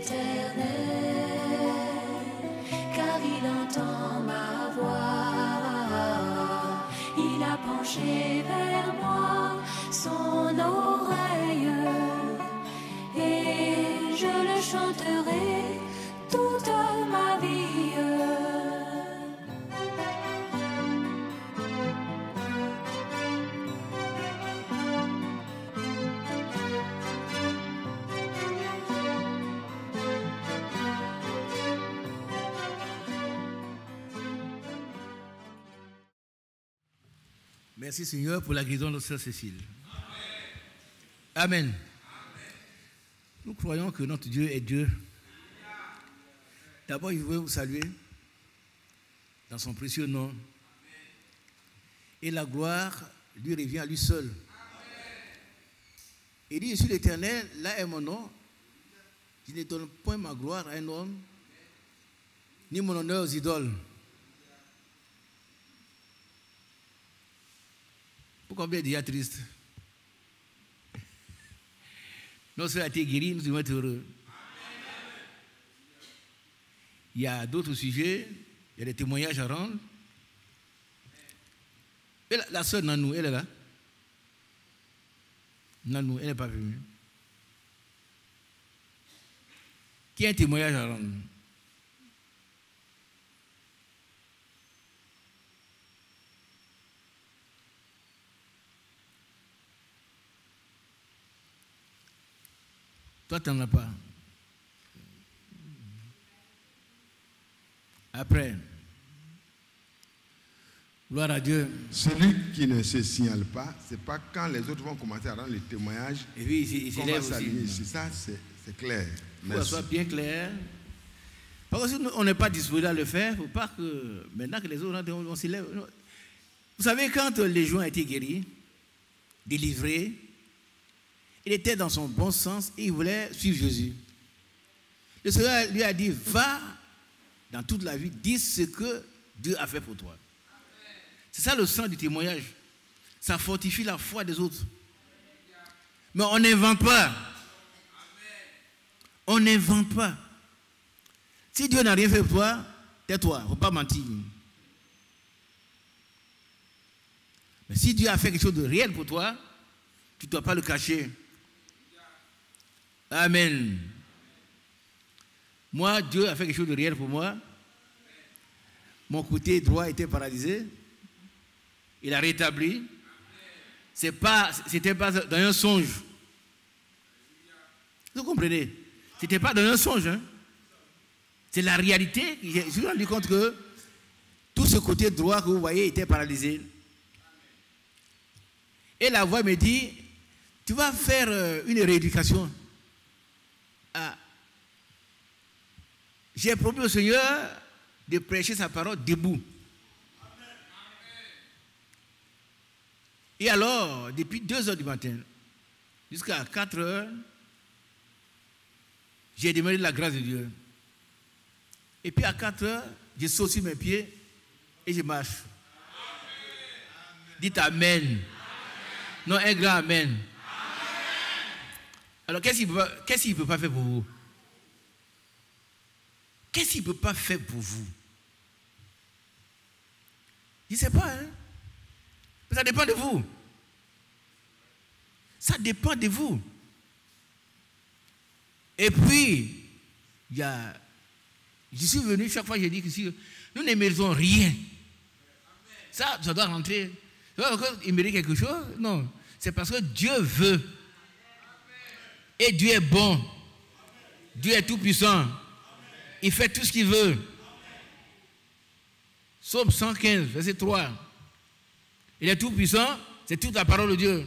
éternel, car il entend ma voix. Il a penché vers moi son oreille, et je le chanterai toute ma vie. Merci Seigneur pour la guérison de notre sœur Cécile. Amen. Amen. Nous croyons que notre Dieu est Dieu. D'abord, je veux vous saluer dans son précieux nom. Et la gloire lui revient à lui seul. Il dit, je suis l'Éternel, là est mon nom. Je ne donne point ma gloire à un homme, ni mon honneur aux idoles. Pourquoi vous êtes déjà triste? Notre soeur a été guérie, nous devons être heureux. Il y a d'autres sujets, il y a des témoignages à rendre. Et la soeur Nanou, elle est là? Nanou, elle n'est pas venue. Qui a un témoignage à rendre? Toi, tu n'en as pas. Après, gloire à Dieu. Celui qui ne se signale pas, ce n'est pas quand les autres vont commencer à rendre les témoignages. Et puis, il s'élève aussi. C'est ça, c'est clair. Il faut que ça soit bien clair. Parce que si on n'est pas disposé à le faire, il ne faut pas que maintenant que les autres on s'élève. Vous savez, quand les gens ont été guéris, délivrés, il était dans son bon sens et il voulait suivre Jésus. Le Seigneur lui a dit, va dans toute la vie, dis ce que Dieu a fait pour toi. C'est ça le sens du témoignage. Ça fortifie la foi des autres. Mais on n'invente pas. On n'invente pas. Si Dieu n'a rien fait pour toi, tais-toi, il ne faut pas mentir. Mais si Dieu a fait quelque chose de réel pour toi, tu ne dois pas le cacher. Amen. Moi, Dieu a fait quelque chose de réel pour moi. Mon côté droit était paralysé. Il a rétabli. C'était pas dans un songe. Vous comprenez? C'était pas dans un songe. Hein? C'est la réalité. Je me suis rendu compte que tout ce côté droit que vous voyez était paralysé. Et la voix me dit, tu vas faire une rééducation. Ah. J'ai promis au Seigneur de prêcher sa parole debout. Et alors, depuis 2h du matin, jusqu'à 4h, j'ai demandé la grâce de Dieu. Et puis à 4h, je saute sur mes pieds et je marche. Dites Amen. Amen. Non, un grand Amen. Amen. Alors, qu'est-ce qu'il ne peut pas faire pour vous? Qu'est-ce qu'il ne peut pas faire pour vous? Je ne sais pas, hein? Mais ça dépend de vous. Ça dépend de vous. Et puis, je suis venu, chaque fois j'ai dit que si nous ne méritons rien, ça doit rentrer. Il mérite quelque chose? Non. C'est parce que Dieu veut. Et Dieu est bon. Dieu est tout puissant. Il fait tout ce qu'il veut. Psaume 115, verset 3. Il est tout puissant, c'est toute la parole de Dieu.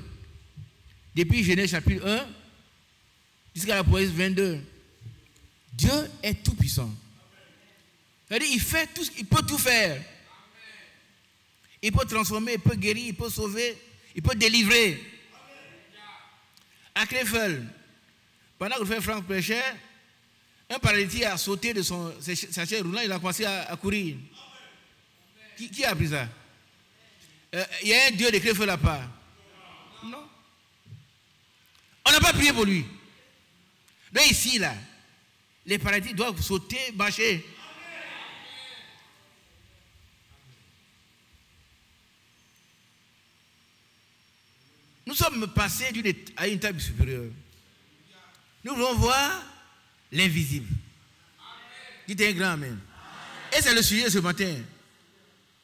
Depuis Genèse chapitre 1 jusqu'à l'Apocalypse 22. Dieu est tout puissant. C'est-à-dire, il fait tout, il peut tout faire. Il peut transformer, il peut guérir, il peut sauver, il peut délivrer. À Krefeld, pendant que le frère Franck prêchait, un paralytique a sauté de sa chaise roulante, il a commencé à courir. Qui a appris ça? Il y a un Dieu de Krefeld là-bas. Non. On n'a pas prié pour lui. Donc ici, là, les paralytiques doivent sauter, marcher. Nous sommes passés à une table supérieure. Nous voulons voir l'invisible. Dites un grand amen. Et c'est le sujet ce matin.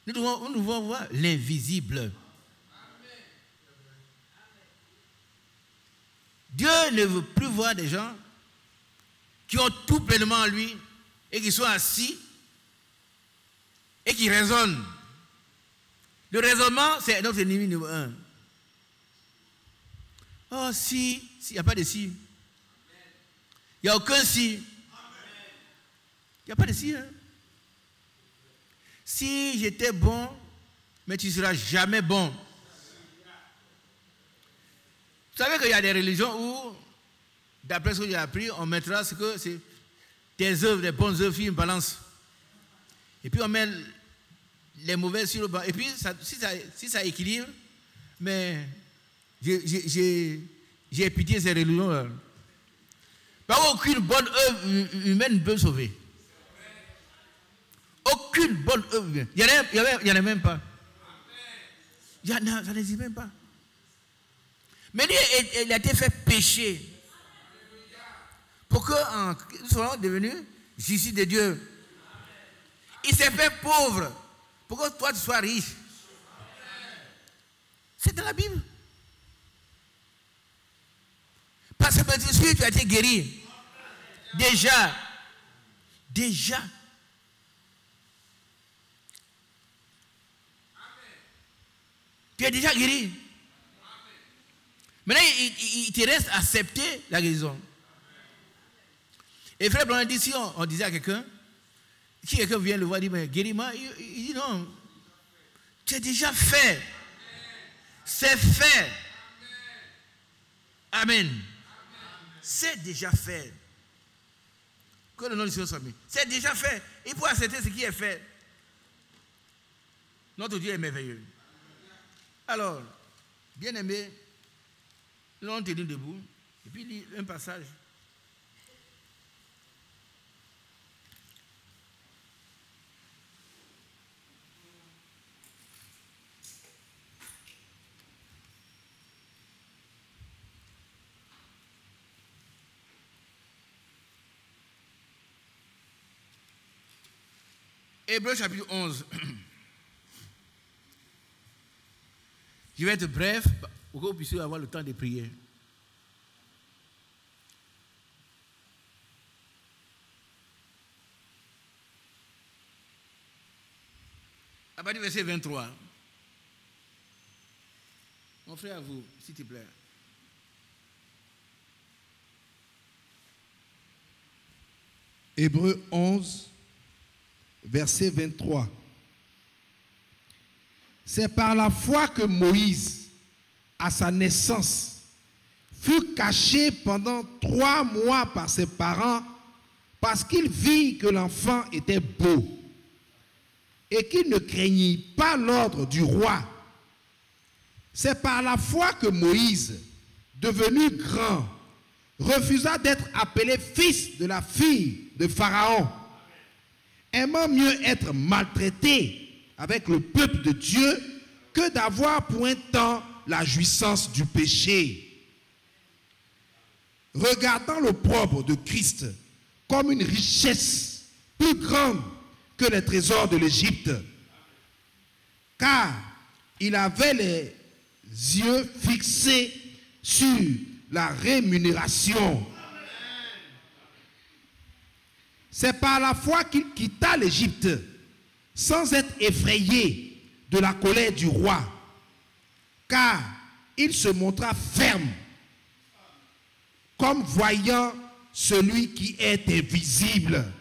Nous devons voir l'invisible. Dieu ne veut plus voir des gens qui ont tout pleinement en lui et qui sont assis et qui raisonnent. Le raisonnement, c'est notre ennemi numéro 1. Oh, si, il n'y a pas de si. Il n'y a aucun si. Il n'y a pas de si. Hein? Si j'étais bon, mais tu ne seras jamais bon. Vous savez qu'il y a des religions où, d'après ce que j'ai appris, on mettra ce que c'est tes œuvres, des bonnes œuvres sur une balance. Et puis on met les mauvaises sur le bas. Et puis, si ça équilibre, mais j'ai pitié ces religions-là. Parce qu'aucune bonne œuvre humaine ne peut sauver. Aucune bonne œuvre humaine. Il n'y en a même pas. Ça n'existe même pas. Mais il a été fait pécher pour que nous soyons devenus justice de Dieu. Il s'est fait pauvre pour que toi tu sois riche. C'est dans la Bible. Parce que tu as été guéri. Déjà. Tu es déjà guéri. Maintenant, il te reste à accepter la guérison. Et frère Blanc dit, si on disait à quelqu'un, si quelqu'un vient le voir, il dit, mais guéris-moi, il dit non. Tu as déjà fait. C'est fait. Amen. C'est déjà fait. Que le nom du Seigneur soit mis. C'est déjà fait. Il faut accepter ce qui est fait. Notre Dieu est merveilleux. Alors, bien aimé, nous allons tenir debout. Et puis, il lit un passage. Hébreux chapitre 11. Je vais être bref pour que vous puissiez avoir le temps de prier. À partir du verset 23. Mon frère, à vous, s'il te plaît. Hébreux 11, verset 23. C'est par la foi que Moïse, à sa naissance, fut caché pendant 3 mois par ses parents parce qu'il vit que l'enfant était beau et qu'il ne craignit pas l'ordre du roi. C'est par la foi que Moïse, devenu grand, refusa d'être appelé fils de la fille de Pharaon, aimant mieux être maltraité avec le peuple de Dieu que d'avoir pour un temps la jouissance du péché. Regardant l'opprobre de Christ comme une richesse plus grande que les trésors de l'Égypte, car il avait les yeux fixés sur la rémunération. C'est par la foi qu'il quitta l'Égypte sans être effrayé de la colère du roi, car il se montra ferme, comme voyant celui qui est invisible.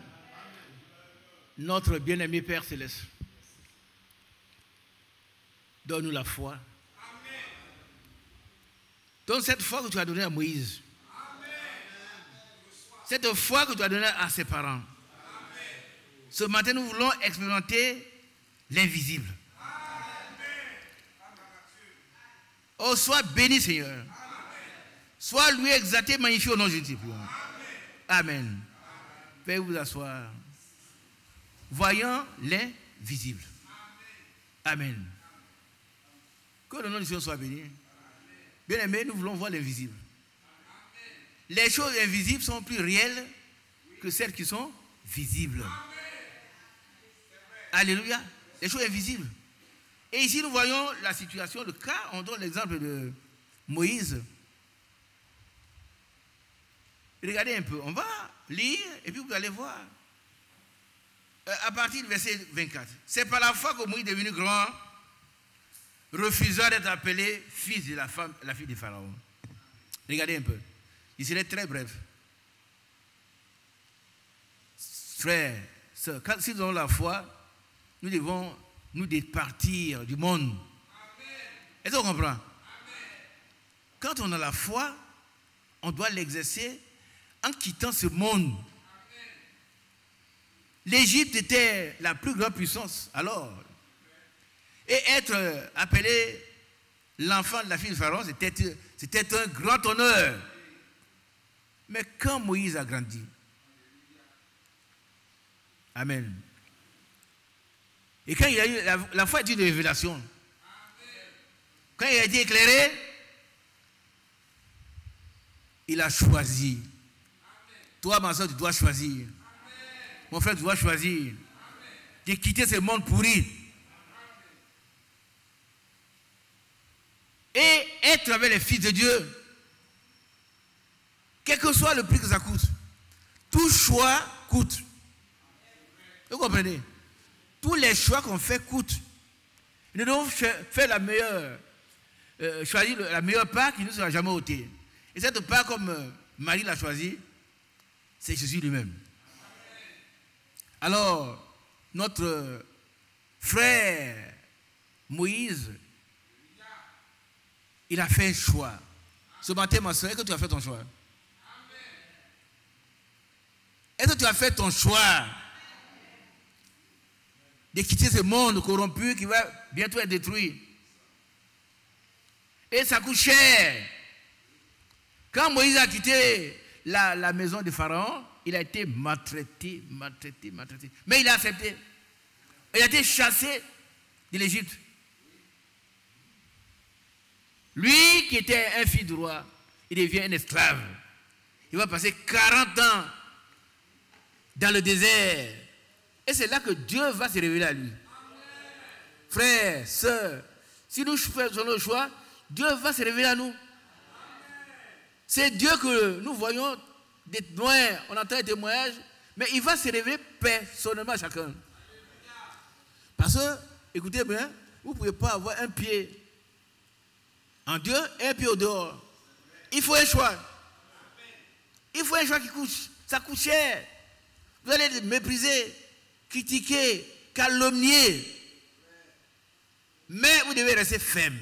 Notre bien-aimé Père Céleste, donne-nous la foi. Donne cette foi que tu as donnée à Moïse. Cette foi que tu as donnée à ses parents. Ce matin, nous voulons expérimenter l'invisible. Oh, sois béni, Seigneur. Sois loué, exalté, magnifié au nom de Jésus. Amen. Veuillez vous asseoir. Voyant l'invisible. Amen. Que le nom du Seigneur soit béni. Bien aimé, nous voulons voir l'invisible. Les choses invisibles sont plus réelles que celles qui sont visibles. Alléluia. Les choses invisibles. Et ici, nous voyons la situation, le cas. On donne l'exemple de Moïse. Regardez un peu. On va lire et puis vous allez voir. À partir du verset 24. C'est par la foi que Moïse, devenu grand, refusa d'être appelé fils de la fille de Pharaon. Regardez un peu. Il serait très bref. Frères, sœurs, si nous avons la foi, nous devons nous départir du monde. Est-ce qu'on comprend? Quand on a la foi, on doit l'exercer en quittant ce monde. L'Égypte était la plus grande puissance alors. Et être appelé l'enfant de la fille de Pharaon, c'était un grand honneur. Mais quand Moïse a grandi, amen. Et quand il a eu la foi est une révélation. Quand il a été éclairé, il a choisi. Toi, ma soeur, tu dois choisir. Mon frère, tu dois choisir de quitter ce monde pourri et être avec les fils de Dieu, quel que soit le prix que ça coûte. Tout choix coûte. Vous comprenez? Tous les choix qu'on fait coûtent. Nous devons faire la meilleure, choisir la meilleure part qui ne sera jamais ôtée. Et cette part, comme Marie l'a choisie, c'est Jésus lui-même. Alors, notre frère Moïse, il a fait un choix. Ce matin, ma soeur, est-ce que tu as fait ton choix? Est-ce que tu as fait ton choix de quitter ce monde corrompu qui va bientôt être détruit? Et ça coûte cher. Quand Moïse a quitté la maison de Pharaon, il a été maltraité. Mais il a accepté. Il a été chassé de l'Égypte. Lui qui était un fils du roi, il devient un esclave. Il va passer 40 ans dans le désert. Et c'est là que Dieu va se révéler à lui. Frères, sœurs, si nous faisons le choix, Dieu va se révéler à nous. C'est Dieu que nous voyons des loin, on entend les témoignages, mais il va se révéler personnellement à chacun. Parce que, écoutez bien, vous ne pouvez pas avoir un pied en Dieu et un pied au dehors. Il faut un choix. Il faut un choix qui coûte. Ça coûte cher. Vous allez mépriser, critiquer, calomnier. Mais vous devez rester ferme.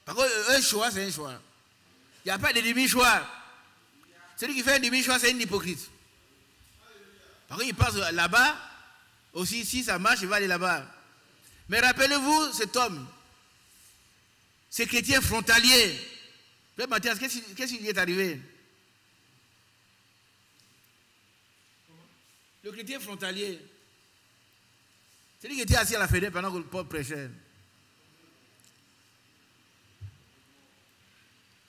Parce qu'un choix, c'est un choix. Il n'y a pas de demi-choix. Celui qui fait un demi-choix, c'est un hypocrite. Parce qu'il passe là-bas, aussi, si ça marche, il va aller là-bas. Mais rappelez-vous, cet homme, ce chrétien frontalier. Mathias, qu'est-ce qui lui est arrivé? Le chrétien frontalier, celui qui était assis à la fenêtre pendant que le pauvre prêchait.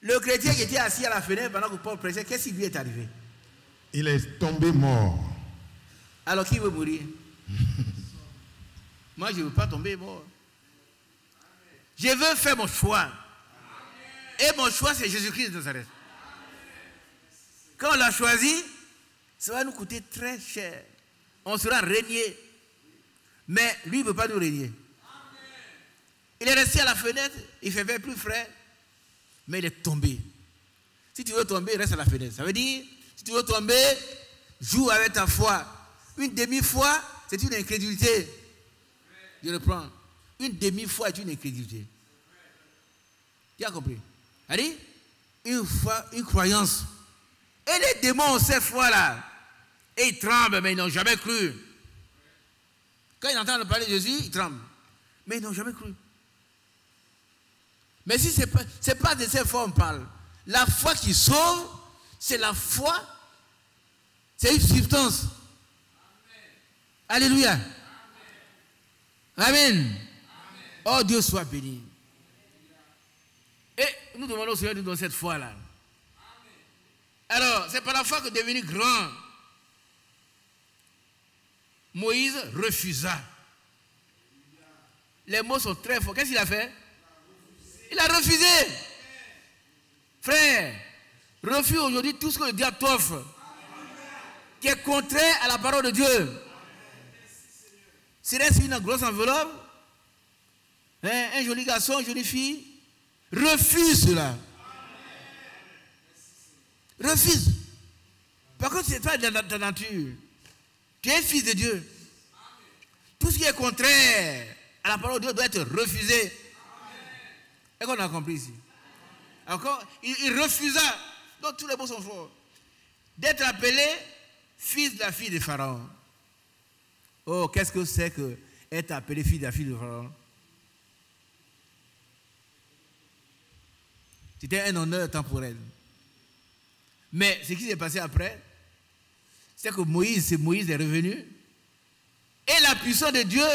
Le chrétien qui était assis à la fenêtre pendant que Paul prêchait, qu'est-ce qui lui est arrivé? Il est tombé mort. Alors qui veut mourir? Moi, je ne veux pas tomber mort. Je veux faire mon choix. Et mon choix, c'est Jésus-Christ de Nazareth. Quand on l'a choisi, ça va nous coûter très cher. On sera régné. Mais lui, il ne peut pas nous régner. Il est resté à la fenêtre, il ne fait plus frais. Mais il est tombé. Si tu veux tomber, reste à la fenêtre. Ça veut dire, si tu veux tomber, joue avec ta foi. Une demi-foi, c'est une incrédulité. Je le prends. Une demi-foi est une incrédulité. Tu as compris? Allez, une foi, une croyance. Et les démons ont cette foi-là. Et ils tremblent, mais ils n'ont jamais cru. Quand ils entendent parler de Jésus, ils tremblent. Mais ils n'ont jamais cru. Mais si ce n'est pas de cette foi qu'on parle. La foi qui sauve, c'est la foi C'est une substance. Alléluia. Amen. Oh, Dieu soit béni. Et nous demandons au Seigneur de nous donner cette foi-là. Alors, c'est par la foi que devenu grand, Moïse refusa. Les mots sont très forts. Qu'est-ce qu'il a fait? Il a refusé. Frère, refuse aujourd'hui tout ce que le diable t'offre, qui est contraire à la parole de Dieu. S'il reste une grosse enveloppe, un joli garçon, une jolie fille, refuse cela. Refuse. Par contre, c'est toi dans ta nature. Tu es fils de Dieu. Tout ce qui est contraire à la parole de Dieu doit être refusé. Est-ce qu'on a compris ici? Encore, il refusa. Donc tous les mots sont forts. D'être appelé fils de la fille de Pharaon. Oh, qu'est-ce que c'est que être appelé fils de la fille de Pharaon? C'était un honneur temporel. Mais ce qui s'est passé après, c'est que Moïse est revenu. Et la puissance de Dieu,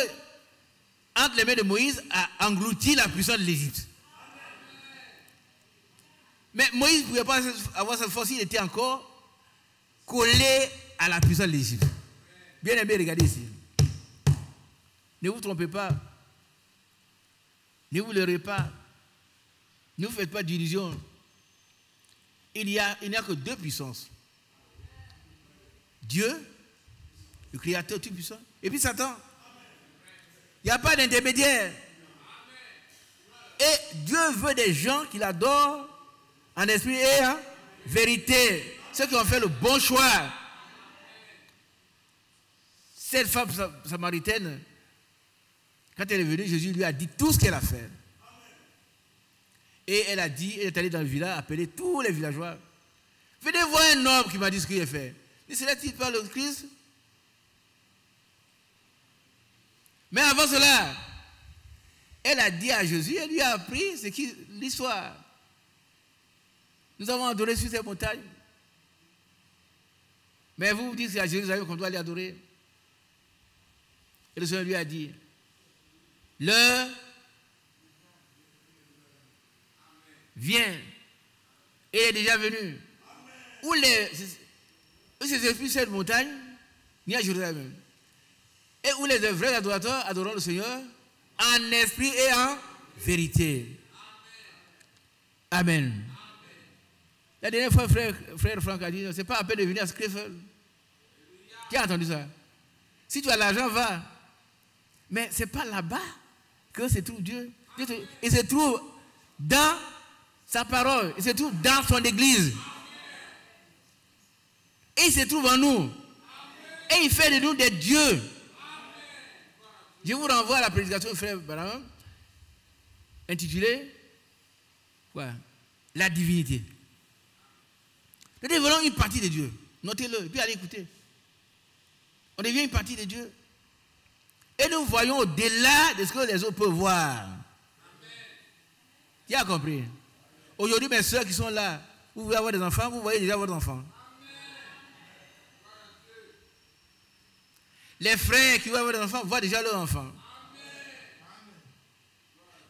entre les mains de Moïse, a englouti la puissance de l'Égypte. Mais Moïse ne pouvait pas avoir cette force, il était encore collé à la puissance de l'Égypte. Bien aimé, regardez ici. Ne vous trompez pas. Ne vous leurrez pas. Ne vous faites pas d'illusions. Il n'y a que deux puissances. Dieu, le Créateur tout-puissant, et puis Satan. Il n'y a pas d'intermédiaire. Et Dieu veut des gens qui l'adorent en esprit et en vérité. Ceux qui ont fait le bon choix. Cette femme samaritaine, quand elle est venue, Jésus lui a dit tout ce qu'elle a fait. Et elle a dit, elle est allée dans le village, appeler tous les villageois. Venez voir un homme qui m'a dit ce qu'il a fait. Il dit, c'est-il pas le Christ? Mais avant cela, elle a dit à Jésus, elle lui a appris l'histoire. Nous avons adoré sur ces montagnes. Mais vous dites à Jérusalem qu'on doit aller adorer. Et le Seigneur lui a dit, l'heure vient et est déjà venu. Où ces esprits sur cette montagne, ni à Jérusalem. Et où les vrais adorateurs adoreront le Seigneur en esprit et en vérité. Amen. La dernière fois, frère Franck a dit, c'est pas à peine de venir à Scriffel. Qui a entendu ça? Si tu as l'argent, va. Mais ce n'est pas là-bas que se trouve Dieu. Il se trouve dans sa parole. Il se trouve dans son église. Et il se trouve en nous. Et il fait de nous des dieux. Je vous renvoie à la prédication du frère Branham, intitulée quoi? La divinité. Nous devenons une partie de Dieu. Notez-le, et puis allez écouter. On devient une partie de Dieu. Et nous voyons au-delà de ce que les autres peuvent voir. Qui a compris? Aujourd'hui, mes soeurs qui sont là, vous voulez avoir des enfants, vous voyez déjà votre enfant. Les frères qui veulent avoir des enfants voient déjà leurs enfants.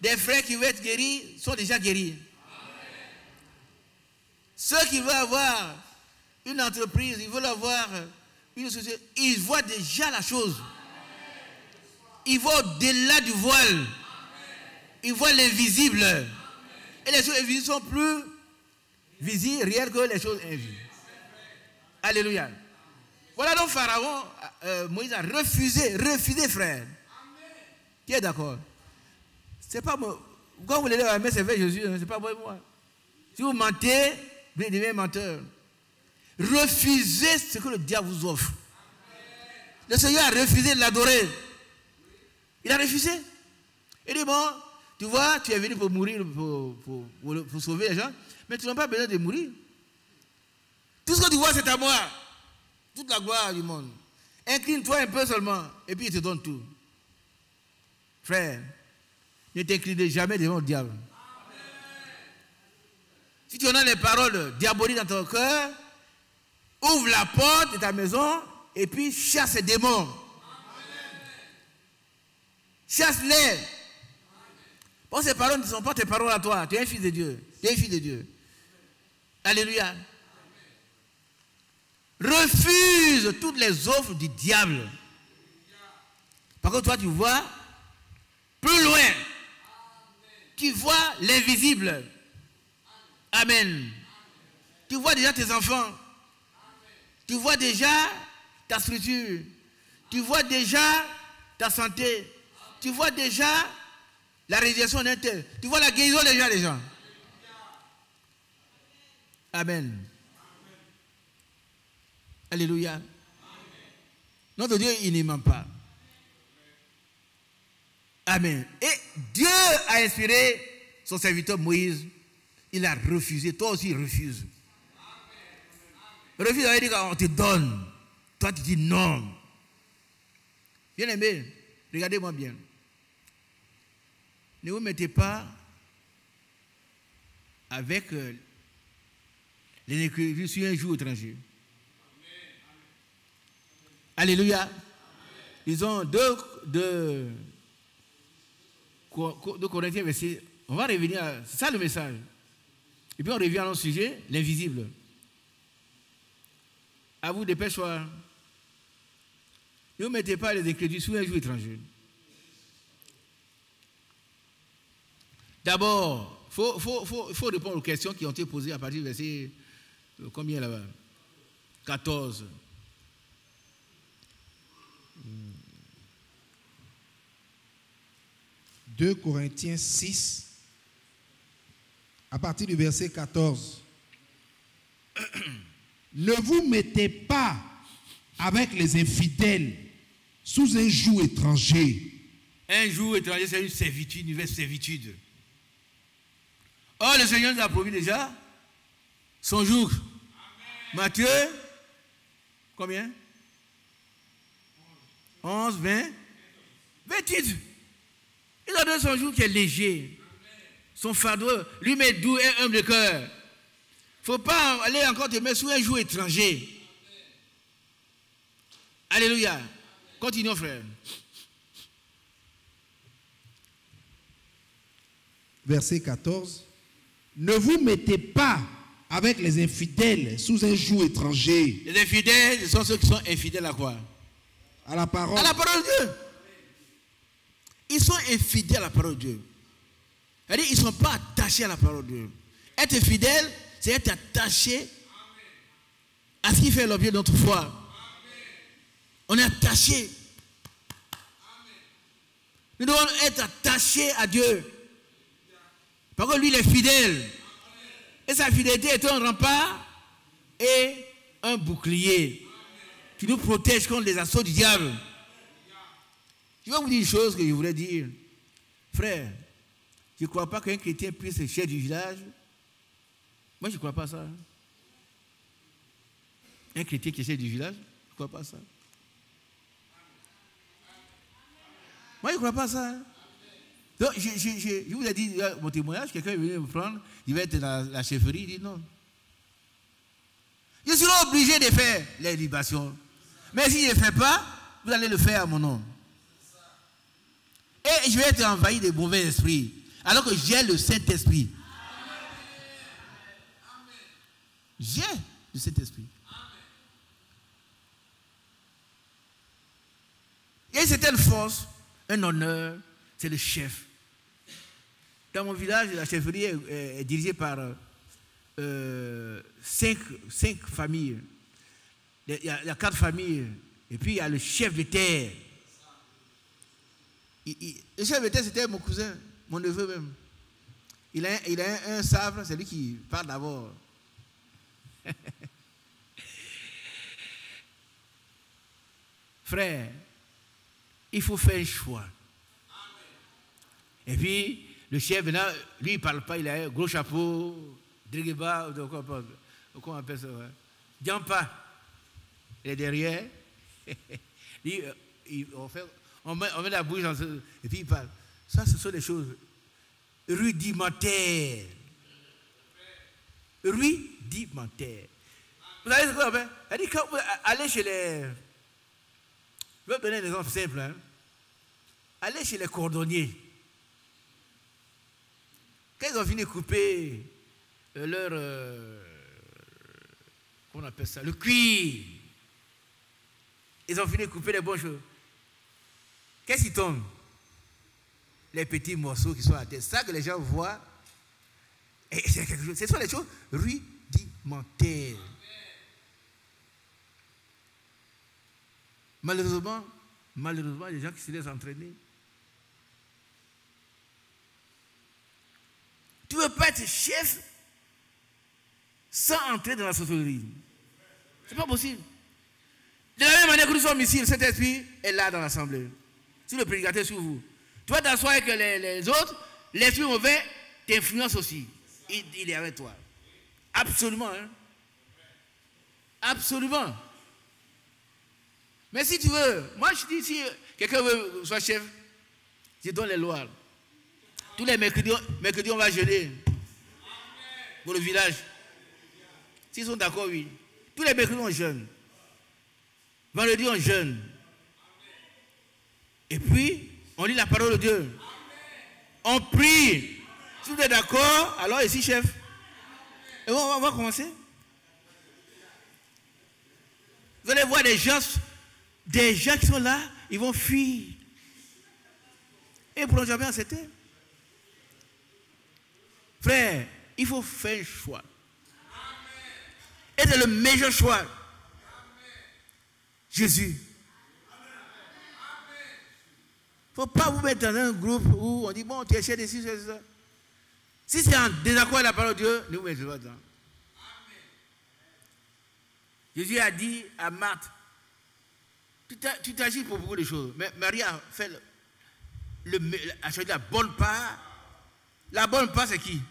Des frères qui veulent être guéris sont déjà guéris. Ceux qui veulent avoir une entreprise, ils veulent avoir une société, ils voient déjà la chose. Ils voient au-delà du voile. Ils voient l'invisible. Et les choses invisibles sont plus visibles, réelles que les choses invisibles. Alléluia. Voilà donc Pharaon, Moïse a refusé frère. Qui est d'accord? C'est pas moi. Quand vous allez à la messe, c'est vers Jésus, c'est pas moi. Si vous mentez, vous devenez menteur. Refusez ce que le diable vous offre. Le Seigneur a refusé de l'adorer. Il a refusé. Il dit, bon, tu vois, tu es venu pour mourir, pour sauver les gens, mais tu n'as pas besoin de mourir. Tout ce que tu vois, c'est à moi. Toute la gloire du monde. Incline-toi un peu seulement, et puis il te donne tout. Frère, ne t'incline jamais devant le diable. Si tu en as les paroles diaboliques dans ton cœur, Ouvre la porte de ta maison et puis chasse les démons. Chasse-les. Bon, ces paroles ne sont pas tes paroles à toi. Tu es un fils de Dieu. Tu es un fils de Dieu. Alléluia. Refuse toutes les offres du diable. Par contre, toi, tu vois plus loin. Tu vois l'invisible. Amen. Tu vois déjà tes enfants. Tu vois déjà ta structure. Tu vois déjà ta santé. Tu vois déjà la réalisation d'un tel. Tu vois la guérison déjà des gens. Amen. Alléluia. Notre Dieu, il ne ment pas. Amen. Et Dieu a inspiré son serviteur Moïse. Il a refusé. Toi aussi, refuse. Refuse, ça veut dire qu'on te donne. Toi, tu dis non. Bien aimé, regardez-moi bien. Ne vous mettez pas avec les écrivains sur un jour étranger. Alléluia. Ils ont deux Corinthiens verset. On va revenir à. C'est ça le message. Et puis on revient à notre sujet, l'invisible. À vous, dépêche-toi. Ne vous mettez pas les incrédules sous un joug étranger. D'abord, il faut répondre aux questions qui ont été posées à partir du verset. Combien là-bas 14. « 2 Corinthiens 6, à partir du verset 14. Ne vous mettez pas avec les infidèles sous un joug étranger. Un joug étranger, c'est une servitude, une nouvelle servitude. Or, le Seigneur nous a promis déjà son joug. Matthieu, combien 11, 20, 28. Il a donné son joug qui est léger. Son fardeau, lui met doux et humble de cœur. Il ne faut pas aller encore te mettre sous un joug étranger. Alléluia. Continuons, frère. Verset 14. Ne vous mettez pas avec les infidèles sous un joug étranger. Les infidèles, ce sont ceux qui sont infidèles à quoi? À la parole. À la parole de Dieu. Ils sont infidèles à la parole de Dieu. C'est-à-dire ils ne sont pas attachés à la parole de Dieu. Être fidèle, c'est être attaché à ce qui fait l'objet de notre foi. On est attaché. Nous devons être attachés à Dieu. Par contre, lui, il est fidèle. Et sa fidélité est un rempart et un bouclier qui nous protège contre les assauts du diable. Je vais vous dire une chose que je voulais dire. Frère, je ne crois pas qu'un chrétien puisse être chef du village. Moi, je ne crois pas ça. Un chrétien qui est chef du village, je ne crois pas ça. Moi, je ne crois pas ça. Donc, je vous ai dit mon témoignage, quelqu'un est venu me prendre, il va être dans la chefferie, il dit non. Je serai obligé de faire les libations. Mais si je ne le fais pas, vous allez le faire à mon nom. Et je vais être envahi de mauvais esprits, alors que j'ai le Saint-Esprit. J'ai le Saint-Esprit. Et c'est une force, un honneur, c'est le chef. Dans mon village, la chefferie est dirigée par 5 familles. Il y a 4 familles. Et puis il y a le chef de terre. Le chef de terre, c'était mon cousin, mon neveu même. Il a un sabre, c'est lui qui parle d'abord. Frère, il faut faire un choix. Et puis, le chef, maintenant, lui, il ne parle pas, il a un gros chapeau, drigueba, comment on appelle ça? Diampa. Il est derrière. Lui, on met la bouche dans ce, et puis il parle. Ça, ce sont des choses rudimentaires. Rudimentaires. Vous savez ce qu'on appelle? Elle dit quand vous allez chez les... Je vais vous donner un exemple simple. Hein. Allez chez les cordonniers. Quand ils ont fini de couper leur... comment on appelle ça? Le cuir. Ils ont fini de couper les bonnes choses. Qu'est-ce qui tombe? Les petits morceaux qui sont à terre. C'est ça que les gens voient. Et c'est quelque chose. Ce sont les choses rudimentaires. Malheureusement, les gens qui se laissent entraîner. Tu ne veux pas être chef sans entrer dans la sorcellerie. Ce n'est pas possible. De la même manière que nous sommes ici, cet esprit est là dans l'assemblée. Si le prédicateur est sur vous, tu vas t'asseoir avec les autres, l'esprit mauvais t'influence aussi. Il est avec toi. Absolument. Hein? Absolument. Mais si tu veux, moi je dis, si quelqu'un veut soit chef, je donne les lois. Tous les mercredis, on va jeûner pour le village. S'ils sont d'accord, oui. Tous les mercredis, on jeûne. Vendredi, on jeûne. Et puis, on lit la parole de Dieu. On prie. Si vous êtes d'accord, alors ici, chef. Et on va commencer. Vous allez voir des gens qui sont là, ils vont fuir. Et ils ne pourront jamais accepter. Frère, il faut faire un choix. Et c'est le meilleur choix. Jésus. Il ne faut pas vous mettre dans un groupe où on dit, bon, tu es chef ici, c'est ça. Si c'est en désaccord avec la parole de Dieu, ne vous mettez pas dedans. Jésus a dit à Marthe, tu t'agis pour beaucoup de choses, mais Marie a fait a choisi la bonne part. La bonne part, c'est qui?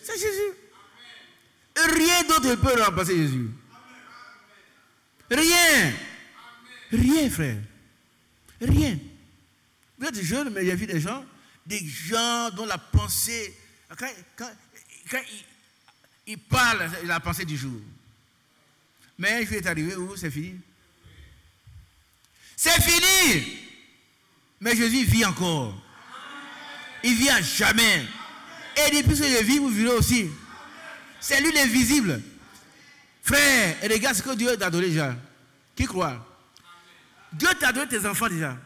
C'est Jésus. Rien d'autre ne peut remplacer Jésus. Rien. Rien, frère. Rien. Vous êtes jeune, mais j'ai vu des gens dont la pensée, quand ils parlent, la pensée du jour. Mais je vais t'arriver où c'est fini. C'est fini. Mais Jésus vit encore. Il vit à jamais. Et depuis que je vis, vous vivez aussi. C'est lui l'invisible. Frère, regarde ce que Dieu t'a donné déjà. Qui croit? Dieu t'a donné tes enfants déjà.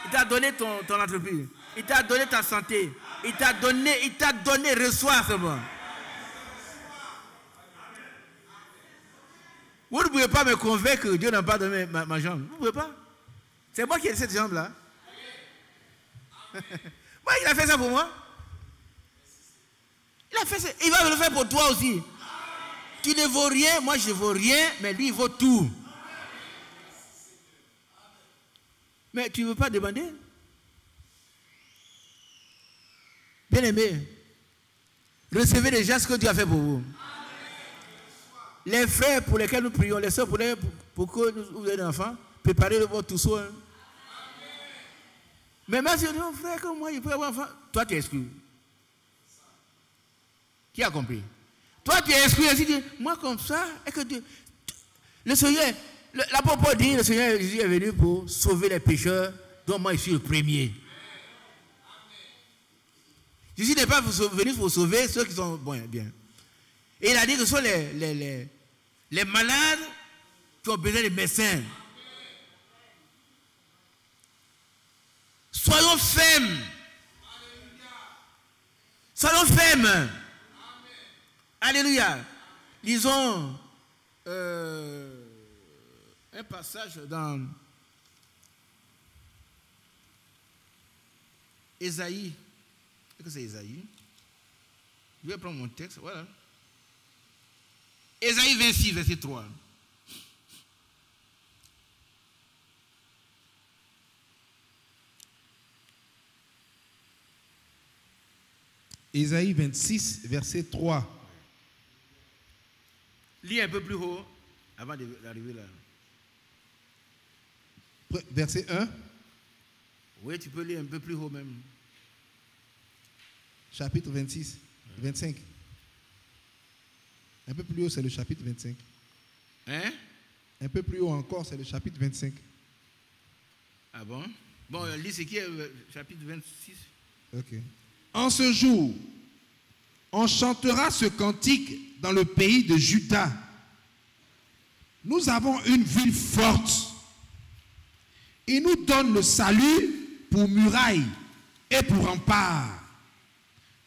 Il t'a donné ton entreprise. Il t'a donné ta santé. Il t'a donné, reçois seulement. Vous ne pouvez pas me convaincre que Dieu n'a pas donné ma jambe. Vous ne pouvez pas. C'est moi qui ai cette jambe-là. Moi, il a fait ça pour moi. Il a fait ça. Il va le faire pour toi aussi. Tu ne vaux rien, moi je ne vaux rien, mais lui il vaut tout. Mais tu ne veux pas demander? Bien aimé, recevez déjà ce que Dieu a fait pour vous. Les frères pour lesquels nous prions, les soeurs pour que vous ayez des enfants, préparez votre trousseau. Hein. Mais même si on dit, oh, frère, comme moi, il peut avoir un enfant, toi tu es exclu. Qui a compris? Toi tu es exclu, ainsi dit, moi comme ça, et que Dieu. Le Seigneur, l'apôtre Paul dit, le Seigneur Jésus est venu pour sauver les pécheurs, dont moi je suis le premier. Jésus n'est pas venu pour sauver ceux qui sont bon, bien. Et il a dit que ce sont les malades qui ont besoin de médecins. Soyons fermes. Soyons fermes. Alléluia. Lisons un passage dans Ésaïe. Est-ce que c'est Ésaïe? Je vais prendre mon texte. Voilà. Ésaïe 26, verset 3. Ésaïe 26, verset 3. Lis un peu plus haut avant d'arriver là. Verset 1. Oui, tu peux lire un peu plus haut même. Chapitre 26, 25. Un peu plus haut, c'est le chapitre 25. Hein? Un peu plus haut encore, c'est le chapitre 25. Ah bon? Bon, lis ce qui est chapitre 26. Ok. En ce jour, on chantera ce cantique dans le pays de Juda. Nous avons une ville forte. Il nous donne le salut pour muraille et pour rempart.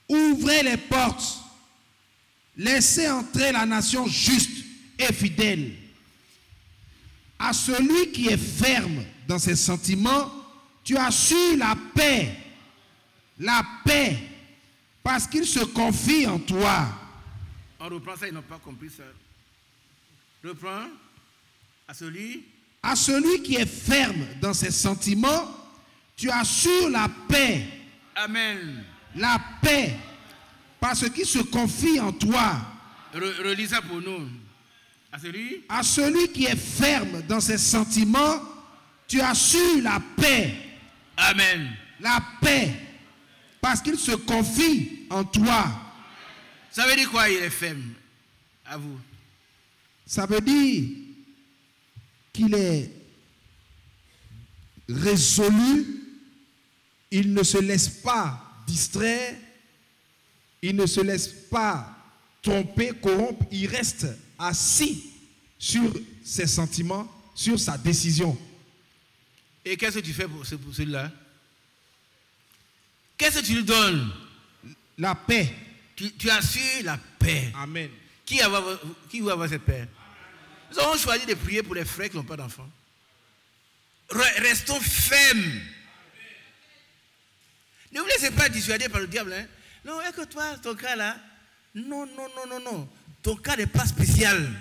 Ouvrez les portes. Laissez entrer la nation juste et fidèle. À celui qui est ferme dans ses sentiments, tu assures la paix. La paix. Parce qu'il se confie en toi. On reprend ça, ils n'ont pas compris ça. Reprends. À celui qui est ferme dans ses sentiments, tu assures la paix. Amen. La paix. Parce qu'il se confie en toi. Relis ça pour nous. À celui qui est ferme dans ses sentiments, tu assures la paix. Amen. La paix. Parce qu'il se confie en toi. Ça veut dire quoi, il est ferme? À vous. Ça veut dire qu'il est résolu, il ne se laisse pas distraire, il ne se laisse pas tromper, corrompre, il reste assis sur ses sentiments, sur sa décision. Et qu'est-ce que tu fais pour celui-là? Qu'est-ce que tu lui donnes? La paix. Tu assures la paix. Amen. Qui veut avoir cette paix? Nous avons choisi de prier pour les frères qui n'ont pas d'enfants. Restons fermes. Ne vous laissez pas dissuader par le diable. Hein? Non, est-ce que toi, ton cas là? Non. Ton cas n'est pas spécial. Amen.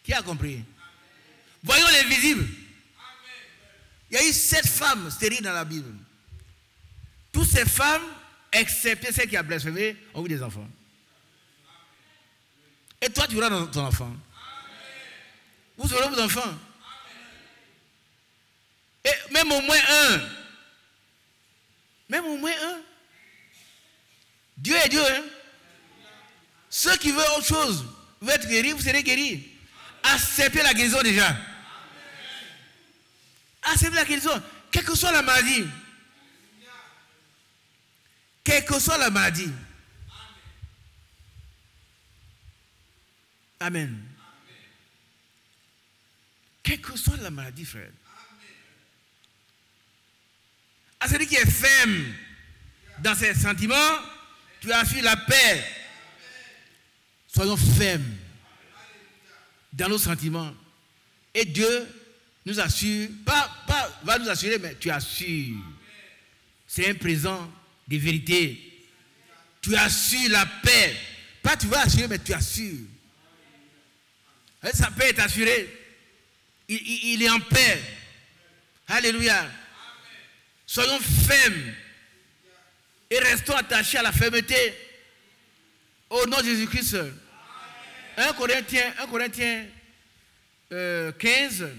Qui a compris? Amen. Voyons l'invisible. Il y a eu 7 femmes stériles dans la Bible. Toutes ces femmes, excepté celle qui a blasphémé, ont eu des enfants. Et toi, tu auras ton enfant. Vous aurez vos enfants. Et même au moins un. Même au moins un. Dieu est Dieu. Hein? Ceux qui veulent autre chose, veulent être guéris, vous serez guéris. Acceptez la guérison déjà. Acceptez la guérison. Quelle que soit la maladie. Quelle que soit la maladie. Amen. Quelle que soit la maladie, frère. À celui qui est ferme dans ses sentiments, tu assures la paix. Soyons fermes dans nos sentiments. Et Dieu nous assure, pas va nous assurer, mais tu assures. C'est un présent de vérité. Tu assures la paix. Pas tu vas assurer, mais tu assures. Sa paix est assurée. Il est en paix. Alléluia. Soyons fermes. Et restons attachés à la fermeté. Au nom de Jésus-Christ. 1 Corinthiens 15.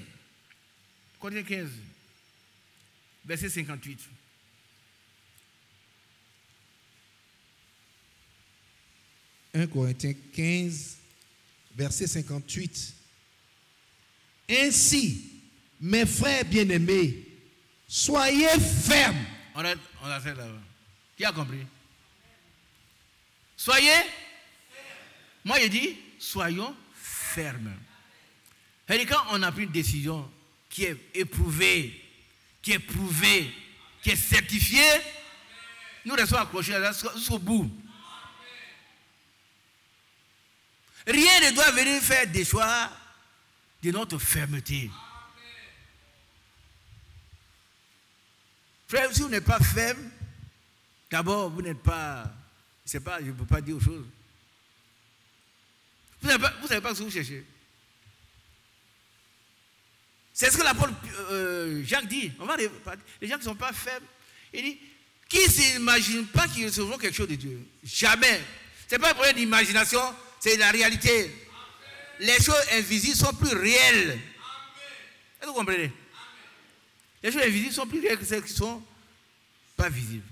Corinthiens 15. Verset 58. « 1 Corinthiens 15, verset 58. Ainsi, mes frères bien-aimés, soyez fermes. » On a fait là-bas. Qui a compris? Soyez fermes. Moi, je dis, soyons fermes. Et quand on a pris une décision qui est éprouvée, qui est prouvée, qui est certifiée, nous restons accrochés jusqu'au bout. Rien ne doit venir faire déchoir de notre fermeté. Frère, si vous n'êtes pas ferme, d'abord, vous n'êtes pas, je ne peux pas dire autre chose. Vous ne savez pas ce que vous cherchez. C'est ce que l'apôtre Jacques dit. Les gens qui ne sont pas fermes, il dit, qui ne s'imaginent pas qu'ils recevront quelque chose de Dieu? Jamais. Ce n'est pas un problème d'imagination, c'est la réalité. Amen. Les choses invisibles sont plus réelles. Est-ce que vous comprenez? Amen. Les choses invisibles sont plus réelles que celles qui ne sont pas visibles.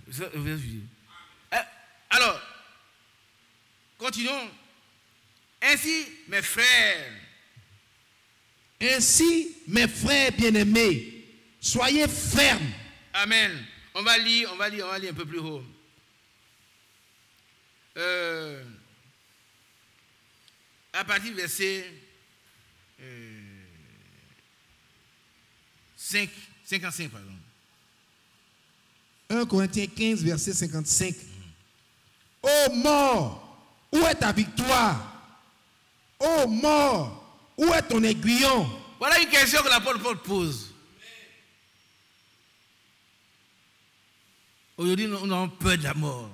Alors, continuons. Ainsi, mes frères, Ainsi, mes frères bien-aimés, soyez fermes. amen. On va lire un peu plus haut. À partir du verset 55, par exemple. 1 Corinthiens 15, verset 55. Ô mort, où est ta victoire? Ô mort, où est ton aiguillon? Voilà une question que l'apôtre Paul pose. Aujourd'hui, nous avons peur de la mort.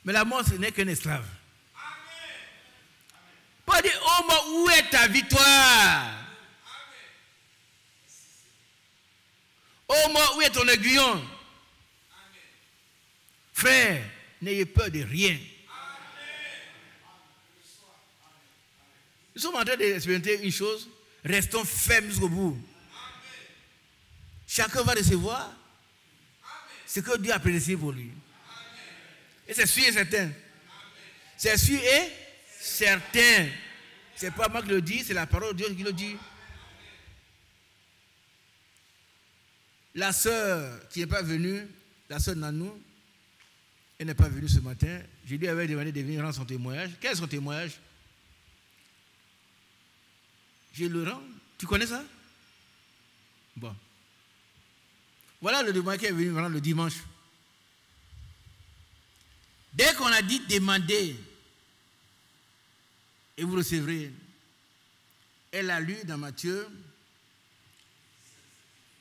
Mais la mort, ce n'est qu'un esclave. Paul dit, ô mort, où est ta victoire? Ô mort, où est ton aiguillon? Frère, n'ayez peur de rien. Nous sommes en train d'expérimenter une chose. Restons fermes jusqu'au bout. Chacun va recevoir ce que Dieu a prédestiné pour lui. Et c'est sûr et certain. C'est sûr et certain. C'est pas moi qui le dis, c'est la parole de Dieu qui le dit. La sœur qui n'est pas venue, la sœur Nanou, elle n'est pas venue ce matin. Je lui avais demandé de venir rendre son témoignage. Quel est son témoignage? Je le rends. Tu connais ça? Bon. Voilà le témoignage qui est venu me rendre le dimanche. Dès qu'on a dit demander, et vous recevrez, elle a lu dans Matthieu.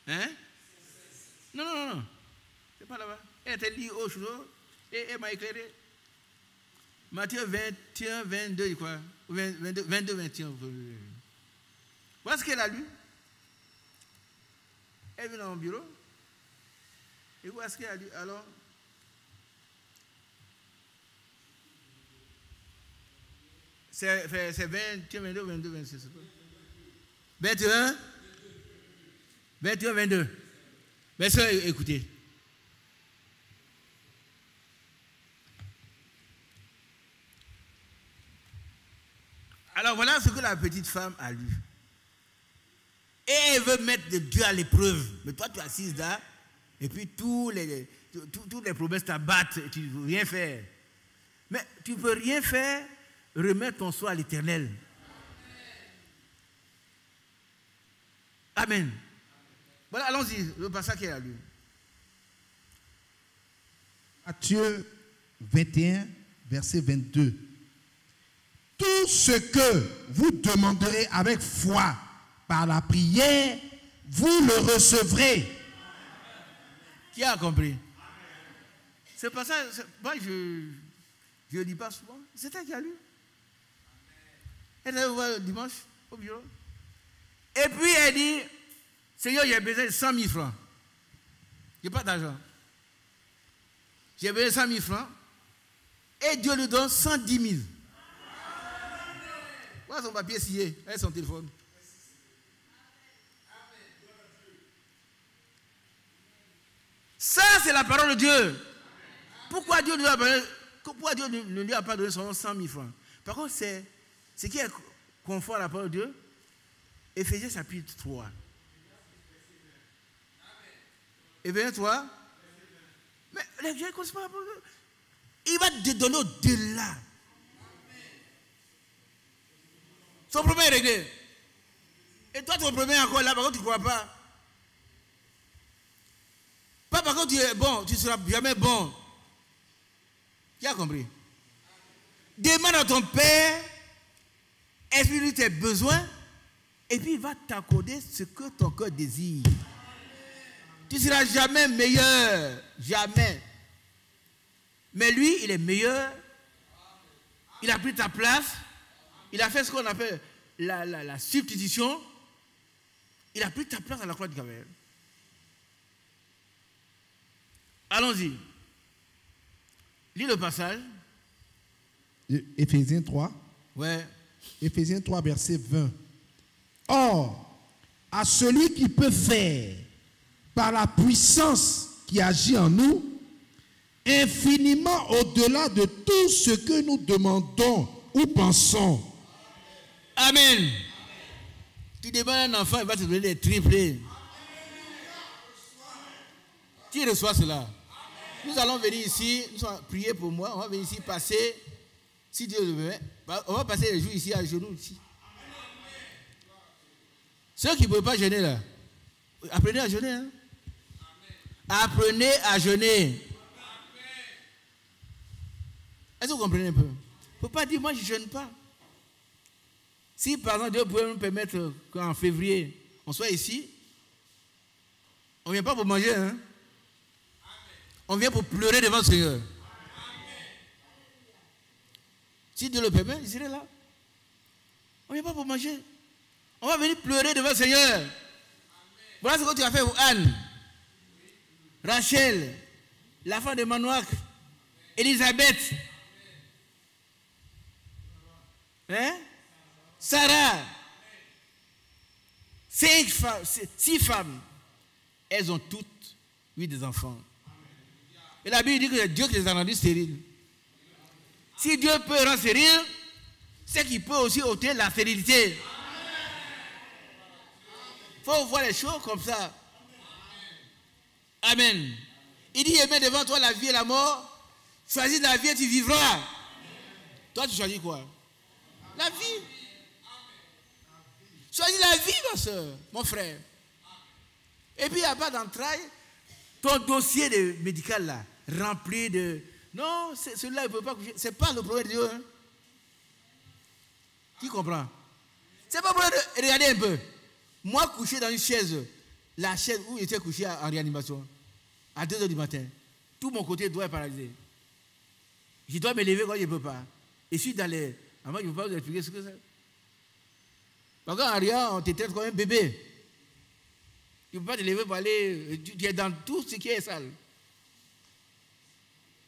Hein? Non. C'est pas là-bas. Elle était liée au jour et elle m'a éclairé. Matthieu 21, 22, quoi. 22, 21. Voilà ce qu'elle a lu. Elle est venue dans mon bureau. Et voilà ce qu'elle a lu. Alors, c'est 21, 22, 22, 26. 21, 22. Mais ça, écoutez. Alors voilà ce que la petite femme a lu. Et elle veut mettre de Dieu à l'épreuve. Mais toi, tu es assise là, et puis toutes les promesses t'abattent, et tu ne peux rien faire. Mais tu ne peux rien faire, remettre ton soi à l'Éternel. Amen. Voilà, allons-y, le passage qu'elle a lu. Matthieu 21, verset 22. Tout ce que vous demanderez avec foi par la prière, vous le recevrez. Qui a compris? C'est pas ça. Moi, je ne lis pas souvent. C'est elle qui a lu. Elle est voir le dimanche au bureau. Et puis elle dit, Seigneur, j'ai besoin de 100 000 francs. Je n'ai pas d'argent. J'ai besoin de 100 000 francs. Et Dieu lui donne 110 000. Voilà son papier signé, avec son téléphone. Ça, c'est la parole de Dieu. Pourquoi Dieu ne lui a pas donné son 100 000 francs? Par contre, c'est ce qui est conforme à la parole de Dieu. Éphésiens chapitre 3. Éphésiens 3. Mais les gens ne connaissent pas la parole de Dieu. Il va te donner au-delà. Son problème est réglé. Et toi, ton problème est encore là, par contre, tu ne crois pas. Pas parce que tu es bon, tu ne seras jamais bon. Qui a compris? Demande à ton Père, exprime-lui tes besoins, et puis il va t'accorder ce que ton cœur désire. Tu ne seras jamais meilleur. Jamais. Mais lui, il est meilleur. Il a pris ta place. Il a fait ce qu'on appelle la substitution. Il a pris ta place à la croix du Calvaire. Allons-y. Lis le passage. Éphésiens 3. Ouais. Éphésiens 3, verset 20. Or, à celui qui peut faire, par la puissance qui agit en nous, infiniment au-delà de tout ce que nous demandons ou pensons. Amen. Tu demandes un enfant, il va te donner des triplés. Tu reçois cela. Nous allons venir ici, nous allons prier pour moi, on va venir ici passer, si Dieu le veut, on va passer les jours ici à genoux. Ici. Ceux qui ne peuvent pas jeûner là, apprenez à jeûner. Hein? Apprenez à jeûner. Est-ce que vous comprenez un peu? Il ne faut pas dire, moi je ne jeûne pas. Si par exemple Dieu pouvait nous permettre qu'en février, on soit ici, on ne vient pas pour manger, hein? On vient pour pleurer devant le Seigneur. Si Dieu le permet, il serait là. On ne vient pas pour manger. On va venir pleurer devant le Seigneur. Voilà ce que tu as fait pour Anne, Rachel, la femme de Manoach, Elisabeth, hein? Sarah. 6 femmes. Elles ont toutes eu des enfants. Et la Bible dit que c'est Dieu qui les a rendues stériles. Si Dieu peut rendre stérile, c'est qu'il peut aussi ôter la stérilité. Il faut voir les choses comme ça. Amen. Il dit, mets devant toi la vie et la mort. Choisis la vie et tu vivras. Toi, tu choisis quoi? La vie. Choisis la vie, ma soeur, mon frère. Et puis, il n'y a pas d'entrailles. Ton dossier de médical, là, rempli de... Non, celui-là, il ne peut pas coucher. Ce n'est pas le problème de Dieu. Hein? Qui comprend? Ce n'est pas le problème de... Regardez un peu. Moi, couché dans une chaise, la chaise où j'étais couché en réanimation, à 2 h du matin, tout mon côté doit être paralysé. Je dois me lever quand je ne peux pas. Et je suis dans les... Moi, je ne peux pas vous expliquer ce que c'est. Parce qu'en arrière, on te traite comme un bébé. Tu ne peux pas te lever pour aller... Tu es dans tout ce qui est sale.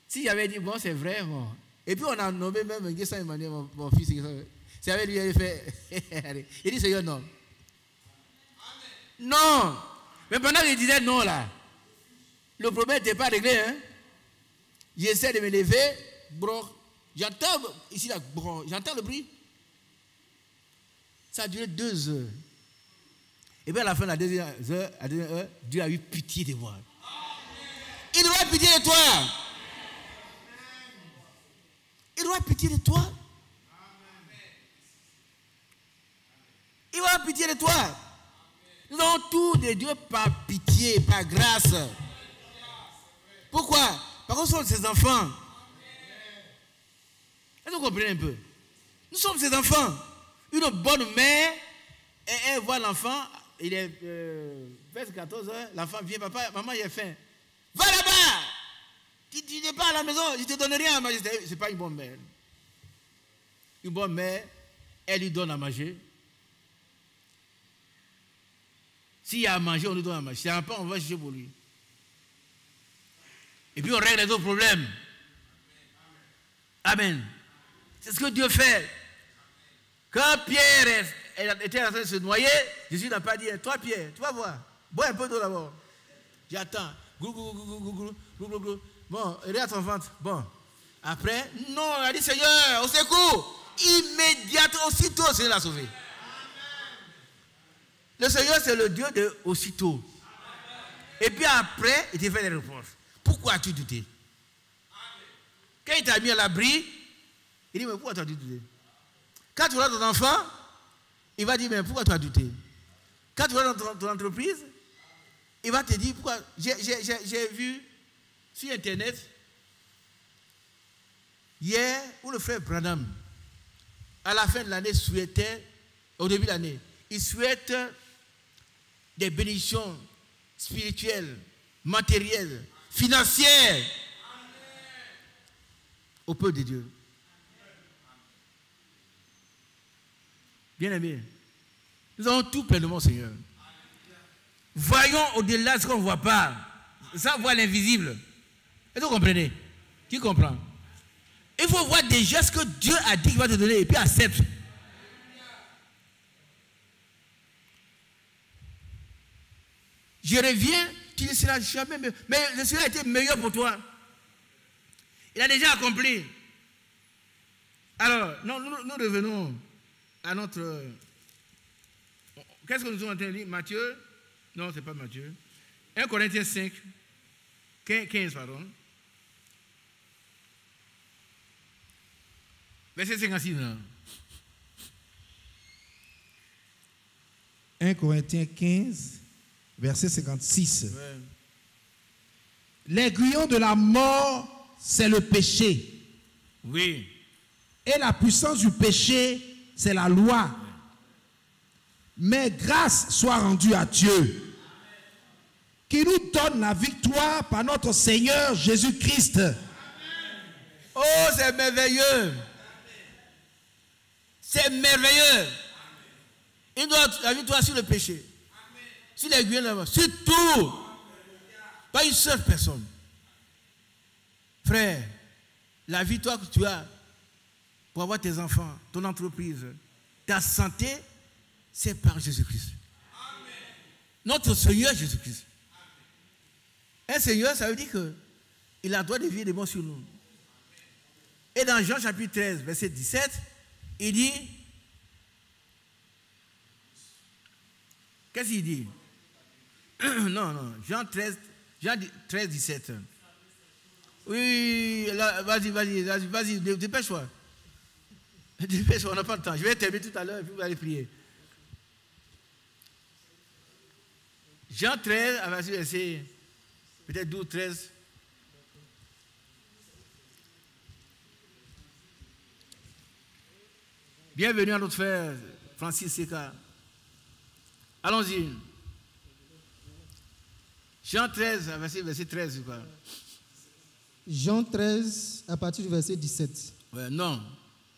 Si j'avais dit, bon, c'est vrai, bon. Et puis on a nommé même Guessa Emmanuel, mon fils. C'est avec lui, il a fait... Il dit, Seigneur, non. Non. Mais pendant qu'il disait non, là, le problème n'était pas réglé. Hein? J'essaie de me lever, bro. J'entends ici, là, bro. J'entends le bruit. Ça a duré 2 heures. Et bien à la fin de la deuxième heure, Dieu a eu pitié de moi. Il doit avoir pitié de toi. Il doit avoir pitié de toi. Il va avoir pitié de toi. Nous avons tout de Dieu par pitié, par grâce. Pourquoi? Parce que nous sommes ses enfants. Est-ce que vous comprenez un peu? Nous sommes ses enfants. Une bonne mère, elle voit l'enfant, il est vers 14 heures, l'enfant vient, papa, maman, j'ai faim. Va là-bas! Tu n'es pas à la maison, je ne te donne rien à manger. Ce n'est pas une bonne mère. Une bonne mère, elle lui donne à manger. S'il y a à manger, on lui donne à manger. S'il n'y a pas, on va chercher pour lui. Et puis on règle les autres problèmes. Amen. C'est ce que Dieu fait. Quand Pierre était en train de se noyer, Jésus n'a pas dit, toi Pierre, tu vas voir, bois un peu d'eau d'abord. J'attends. Bon, regarde ton ventre. Bon. Après, non, il a dit, Seigneur, au secours. Immédiatement, aussitôt, le Seigneur l'a sauvé. Le Seigneur, c'est le Dieu de aussitôt. Et puis après, il t'a fait des reproches. Pourquoi as-tu douté? Quand il t'a mis à l'abri, il dit, mais pourquoi tu as douté? Quand tu vois ton enfant, il va dire, mais pourquoi tu as douté? Quand tu vois dans ton entreprise, il va te dire, pourquoi? J'ai vu sur Internet, hier, où le frère Branham, à la fin de l'année, souhaitait, au début de l'année, il souhaite des bénédictions spirituelles, matérielles, financières au peuple de Dieu. Bien-aimés, nous avons tout pleinement, Seigneur. Voyons au-delà de ce qu'on ne voit pas, sans voir l'invisible. Est-ce que vous comprenez? Qui comprend? Il faut voir déjà ce que Dieu a dit qu'il va te donner et puis accepte. Je reviens, tu ne seras jamais meilleur. Mais le Seigneur a été meilleur pour toi. Il a déjà accompli. Alors, nous revenons à notre... Qu'est-ce que nous sommes en train de lire? Matthieu? Non, ce n'est pas Matthieu. 1 Corinthiens 5, 15, pardon. Verset 56. Non? 1 Corinthiens 15, verset 56. Ouais. L'aiguillon de la mort, c'est le péché. Oui. Et la puissance du péché, c'est la loi. Mais grâce soit rendue à Dieu, qui nous donne la victoire par notre Seigneur Jésus-Christ. Oh, c'est merveilleux. C'est merveilleux. Il doit la victoire sur le péché. Sur l'aiguillon de la mort. Sur tout. Pas une seule personne. Frère, la victoire que tu as pour avoir tes enfants, ton entreprise, ta santé, c'est par Jésus-Christ. Notre Seigneur Jésus-Christ. Un Seigneur, ça veut dire qu'il a droit de vivre des bons sur nous. Et dans Jean chapitre 13, verset 17, il dit, qu'est-ce qu'il dit? Non, Jean 13, 17. Oui, vas-y, dépêche-toi. Dépêche-toi, on n'a pas le temps. Je vais terminer tout à l'heure et puis vous allez prier. Jean 13, verset peut-être 12, 13. Bienvenue à notre frère Francis Seka. Allons-y. Jean 13, verset 13, quoi. Jean 13, à partir du verset 17. Ouais, non,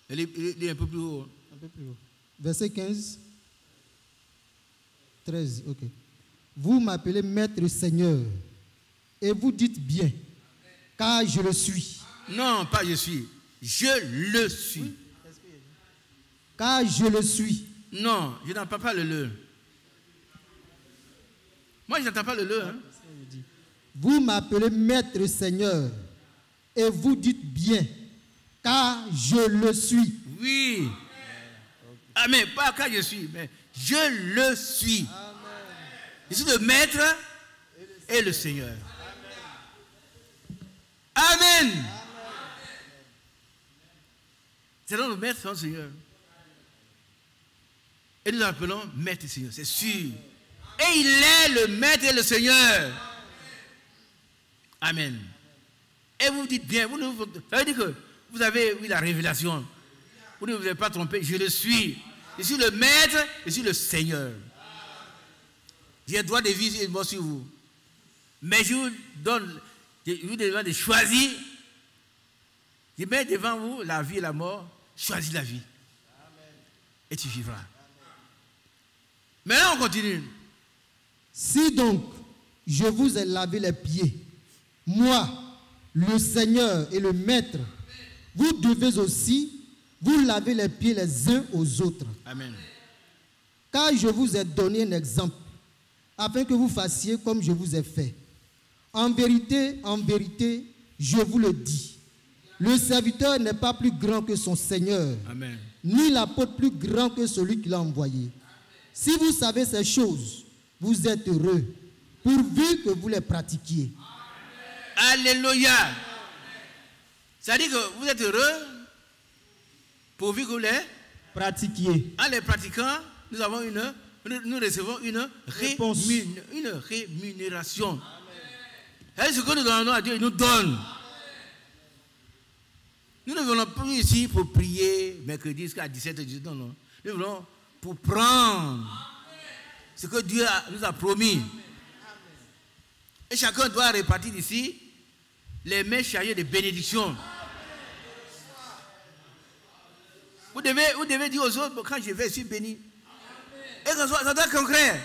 il est un peu plus haut. Un peu plus haut. Verset 15. 13, ok. Vous m'appelez Maître Seigneur, et vous dites bien, car je le suis. Non, pas je suis. Je le suis. Oui. Car je le suis. Non, je n'entends pas le. Moi, je n'entends pas le. Hein. Vous m'appelez Maître Seigneur, et vous dites bien, car je le suis. Oui. Amen. Pas car je suis, mais je le suis. Amen. Je suis le Maître et le Seigneur. Amen. Amen. C'est donc le Maître et le Seigneur. Et nous l'appelons Maître et Seigneur, c'est sûr. Et il est le Maître et le Seigneur. Amen. Et vous dites bien, ça veut dire que vous avez eu la révélation. Vous ne vous avez pas trompé, je le suis. Je suis le Maître, je suis le Seigneur. J'ai le droit de vivre une mort sur vous. Mais je vous demande de choisir. Je mets devant vous la vie et la mort. Choisis la vie. Et tu vivras. Maintenant, on continue. Si donc je vous ai lavé les pieds, moi, le Seigneur et le Maître, vous devez aussi vous laver les pieds les uns aux autres. Amen. Car je vous ai donné un exemple, afin que vous fassiez comme je vous ai fait. En vérité, je vous le dis, le serviteur n'est pas plus grand que son Seigneur. Amen. Ni l'apôtre plus grand que celui qui l'a envoyé. Si vous savez ces choses, vous êtes heureux, pourvu que vous les pratiquiez. Alléluia. Ça dit que vous êtes heureux, pourvu que vous les pratiquiez. En les pratiquant, nous recevons une rémunération. Et ce que nous donnons à Dieu, il nous donne. Nous ne venons plus ici pour prier mercredi jusqu'à 17h. Non. Nous venons pour prendre ce que Dieu nous a promis. Et chacun doit répartir ici les mains chargées de bénédictions. Vous devez dire aux autres, quand je vais, je suis béni. Et ça doit être concret.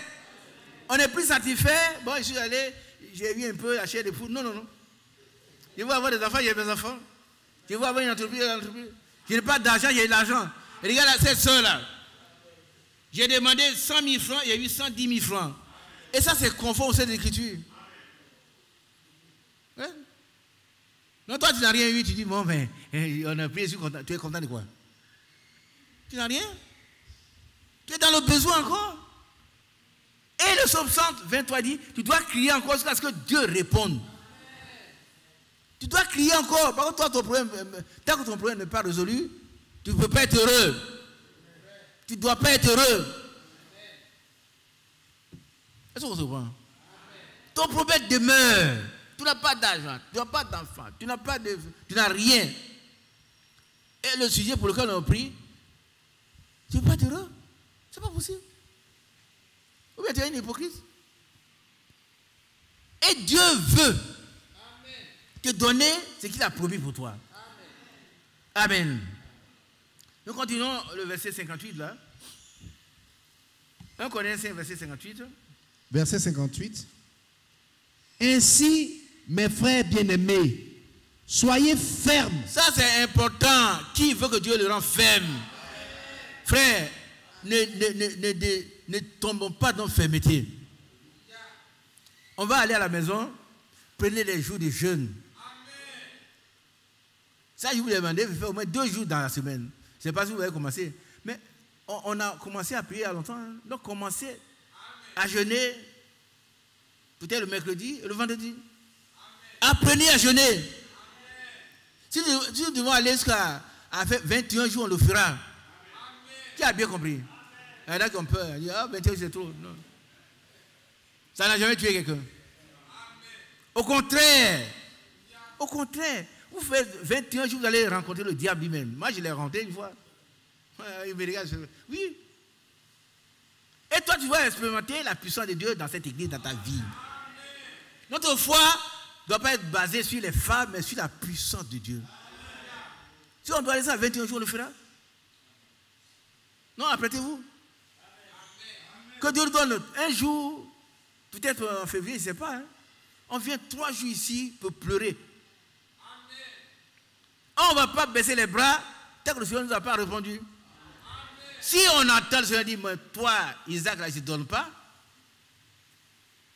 On n'est plus satisfait. Bon, je suis allé, j'ai vu un peu la chair de poule. Non. Je veux avoir des enfants, j'ai des enfants. Je veux avoir une entreprise, Je n'ai pas d'argent, j'ai de l'argent. Regarde cette soeur-là. J'ai demandé 100 000 francs, il y a eu 110 000 francs. Et ça, c'est conforme au sein de l'Écriture. Hein? Non, toi, tu n'as rien eu, tu dis, bon, ben, on a pris, tu es content de quoi? Tu n'as rien? Tu es dans le besoin encore. Et le psaume 123 dit, tu dois crier encore jusqu'à ce que Dieu réponde. Tu dois crier encore. Par contre, toi, ton problème, tant que ton problème n'est pas résolu, tu ne peux pas être heureux. Tu ne dois pas être heureux. Est-ce qu'on se comprend? Ton problème demeure. Tu n'as pas d'argent, tu n'as pas d'enfant, tu n'as rien. Et le sujet pour lequel on prie, tu ne peux pas être heureux. Ce n'est pas possible. Ou bien tu es une hypocrite. Et Dieu veut te donner ce qu'il a promis pour toi. Amen. Nous continuons le verset 58 là. 1 Corinthiens, verset 58. Verset 58. Ainsi, mes frères bien-aimés, soyez fermes. Ça c'est important. Qui veut que Dieu le rende ferme? Frère, ne tombons pas dans la fermeté. On va aller à la maison, prenez les jours de jeûne. Ça, je vous demandais, vous faites au moins 2 jours dans la semaine. Je ne sais pas si vous avez commencé. Mais on a commencé à prier il y a longtemps. Hein. Donc, commencez à jeûner, peut-être le mercredi et le vendredi. Apprenez à jeûner. Si nous devons aller jusqu'à 21 jours, on le fera. Qui a bien compris? Il y en a qui ont peur. Ils disent, 21 c'est trop. Non. Ça n'a jamais tué quelqu'un. Au contraire, vous faites 21 jours, vous allez rencontrer le diable lui-même. Moi, je l'ai rencontré une fois. Il me regarde, oui. Et toi, tu vas expérimenter la puissance de Dieu dans cette église, dans ta vie. Notre foi ne doit pas être basée sur les femmes, mais sur la puissance de Dieu. Si on doit laisser à 21 jours, on le fera. Non, apprêtez-vous. Que Dieu nous donne un jour, peut-être en février, je ne sais pas. Hein. On vient 3 jours ici pour pleurer. On ne va pas baisser les bras tant que le Seigneur ne nous a pas répondu. Amen. Si on entend le Seigneur dire, mais toi, Isaac, là, il ne se donne pas.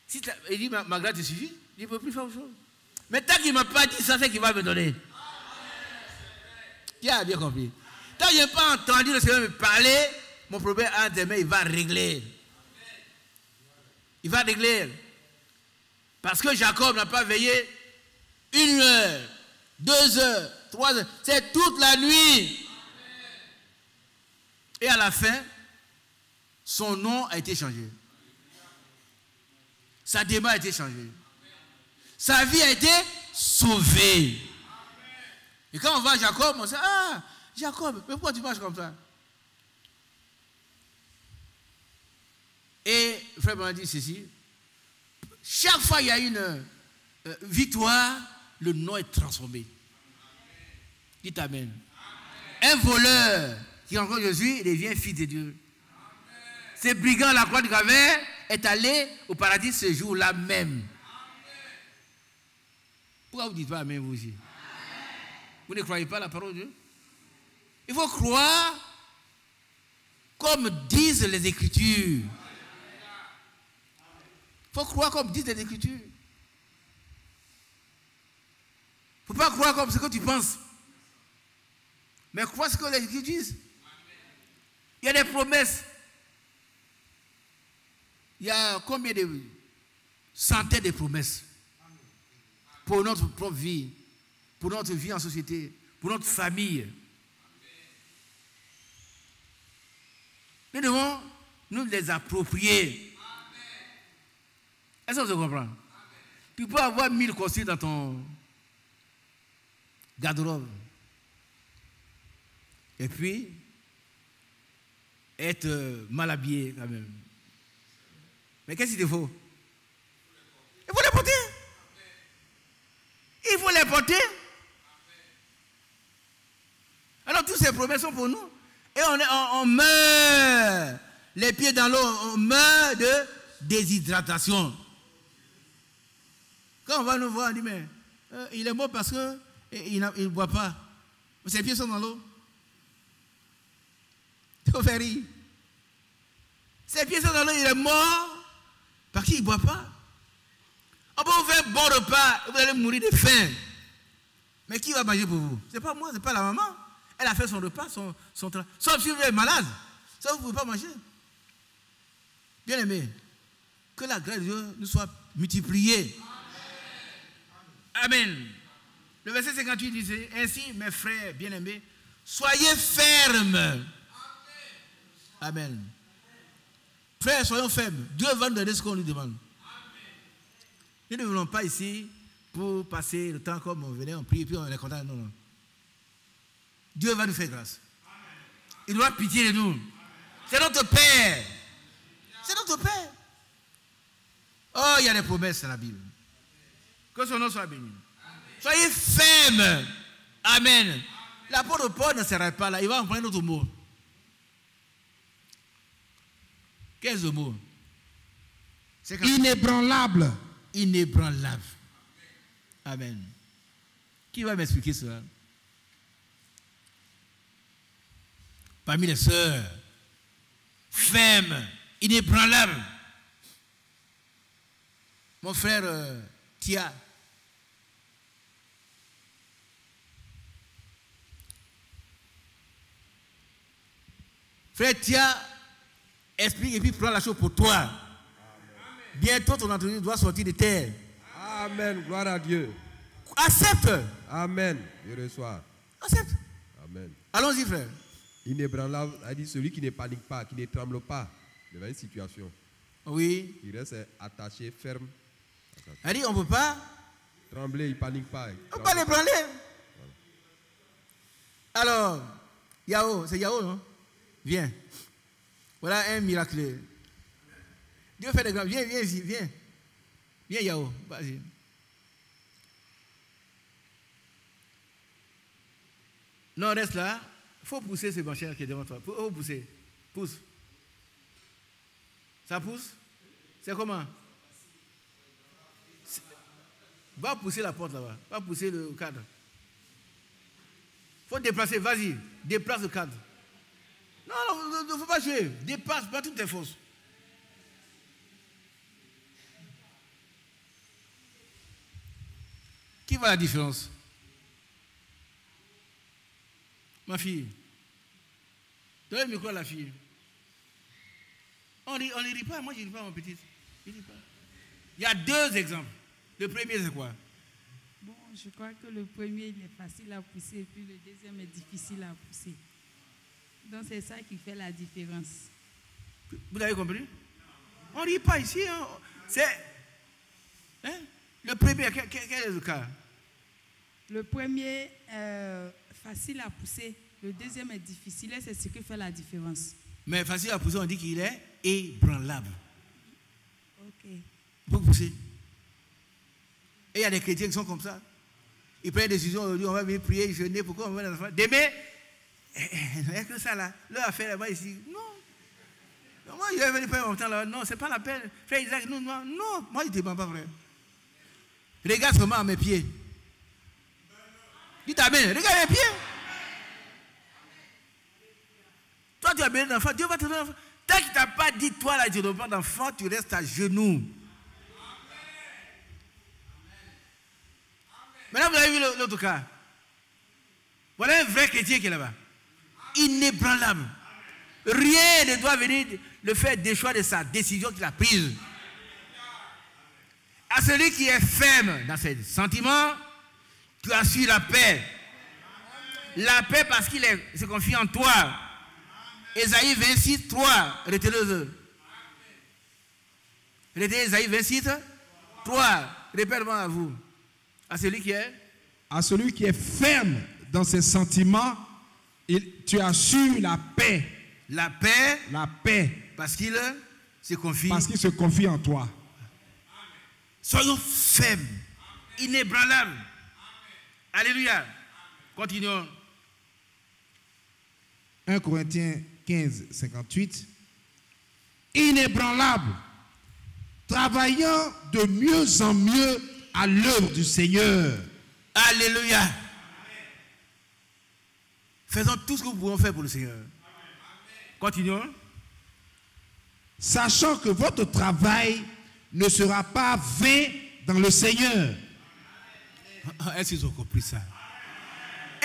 Si il dit, ma grâce te suffit, il ne peut plus faire autre chose. Mais tant qu'il ne m'a pas dit ça, c'est qu'il va me donner. Qui a bien compris? Tant que je n'ai pas entendu le Seigneur me parler, mon problème à demain, il va régler. Il va régler. Parce que Jacob n'a pas veillé 1 heure, 2 heures, 3 heures. C'est toute la nuit. Et à la fin, son nom a été changé. Sa démarche a été changée. Sa vie a été sauvée. Et quand on va à Jacob, on dit, ah, Jacob, mais pourquoi tu marches comme ça? Et le frère m'a dit ceci. Chaque fois qu'il y a une victoire, le nom est transformé. Dites Amen. Un voleur qui rencontre Jésus, il devient fils de Dieu. Ce brigand à la croix du Calvaire est allé au paradis ce jour-là même. Pourquoi vous ne dites pas Amen vous aussi? Vous ne croyez pas la parole de Dieu? Il faut croire comme disent les Écritures. Il faut croire comme disent les Écritures. Il ne faut pas croire comme ce que tu penses. Mais crois ce que les Écritures disent. Il y a des promesses. Il y a combien de centaines de promesses pour notre propre vie, pour notre vie en société, pour notre famille. Nous devons nous les approprier. Est-ce que vous comprenez? Tu peux avoir 1000 costumes dans ton garde-robe. Et puis, être mal habillé quand même. Mais qu'est-ce qu'il te faut? Il faut les porter. Il faut les porter. Alors, toutes ces promesses sont pour nous. Et on meurt les pieds dans l'eau, on meurt de déshydratation. Quand on va nous voir, on dit, mais il est mort parce qu'il ne boit pas. Ses pieds sont dans l'eau. Il faut faire rire. Ses pieds sont dans l'eau, il est mort parce qu'il ne boit pas. On peut vous faire un bon repas, vous allez mourir de faim. Mais qui va manger pour vous? Ce n'est pas moi, ce n'est pas la maman. Elle a fait son repas, son travail. Sauf si vous êtes malade. Ça, vous ne pouvez pas manger. Bien aimé, que la grâce de Dieu nous soit multipliée. Amen. Le verset 58 dit ainsi, mes frères bien-aimés, soyez fermes. Amen. Frères, soyons fermes. Dieu va nous donner ce qu'on lui demande. Nous ne venons pas ici pour passer le temps comme on venait, on prie et puis on est content. Non, non. Dieu va nous faire grâce. Il doit pitié de nous. C'est notre Père. C'est notre Père. Oh, il y a des promesses dans la Bible. Que son nom soit béni. Soyez fermes. Amen. L'apôtre Paul ne s'arrête pas là. Il va en prendre un autre mot. Quel est ce mot? Inébranlable. Inébranlable. Amen. Qui va m'expliquer cela? Parmi les sœurs, ferme, inébranlable. Mon frère Tia. Frère Tia, explique et puis prends la chose pour toi. Amen. Bientôt ton entreprise doit sortir de terre. Amen. Gloire à Dieu. Accepte. Amen. Je reçois. Accepte. Amen. Allons-y, frère. Inébranlable, a dit celui qui ne panique pas, qui ne tremble pas devant une situation. Oui. Il reste attaché, ferme. Elle dit on ne peut pas trembler, il ne panique pas. On ne peut pas l'ébranler. Alors, Yao, c'est Yao, non? Viens. Voilà un miracle. Dieu fait des grands. Viens, viens ici, viens. Viens, Yao. Vas-y. Non, reste là. Il faut pousser ce machin qui est devant toi. Il faut pousser. Pousse. Ça pousse? C'est comment? Va pousser la porte là-bas. Va pousser le cadre. Il faut déplacer. Vas-y. Déplace le cadre. Non, il ne faut pas jouer. Dépasse pas toutes tes forces. Qui voit la différence? Ma fille. Donnez le micro à la fille. On ne rit pas. Moi, je ne ris pas, mon petit. Il y a deux exemples. Le premier, c'est quoi? Bon, je crois que le premier, il est facile à pousser, et puis le deuxième est difficile à pousser. Donc, c'est ça qui fait la différence. Vous avez compris? On ne rit pas ici. Hein. C'est... Hein? Le premier, quel est le cas? Le premier, facile à pousser. Le deuxième est difficile, et c'est ce qui fait la différence. Mais facile à pousser, on dit qu'il est ébranlable. Ok. Il faut pousser. Et il y a des chrétiens qui sont comme ça. Ils prennent des décisions, aujourd'hui, on va venir prier, jeûner, pourquoi on va dans la famille? Demain, il n'y a que ça là. Leur affaire là-bas ici. Non. Moi, je vais venir prendre mon temps là. Non, ce n'est pas la peine. Frère Isaac, non. Moi, je ne te demande pas, frère. Regarde seulement à mes pieds. Dis amen. Regarde mes pieds. Toi, tu as besoin d'enfant. Dieu va te donner un enfant. Tant qu'il ne t'a pas dit, toi, là, je ne veux pas d'enfant, tu restes à genoux. Maintenant, vous avez vu l'autre cas. Voilà un vrai chrétien qui est là-bas. Inébranlable. Rien ne doit venir le faire déchoir de sa décision qu'il a prise. À celui qui est ferme dans ses sentiments, tu as su la paix. La paix parce qu'il se confie en toi. Ésaïe 26, 3. Retenez-le. Retenez Ésaïe 26, 3. Répète-moi à vous. À celui qui est ferme dans ses sentiments, tu as su la paix. La paix. La paix. Parce qu'il se confie. Parce qu'il se confie en toi. Soyons fermes, inébranlables. Alléluia. Continuons. 1 Corinthiens 15, 58. Inébranlable, travaillant de mieux en mieux à l'œuvre du Seigneur. Alléluia. Faisons tout ce que nous pouvons faire pour le Seigneur. Continuons. Sachant que votre travail ne sera pas vain dans le Seigneur. Est-ce qu'ils ont compris ça?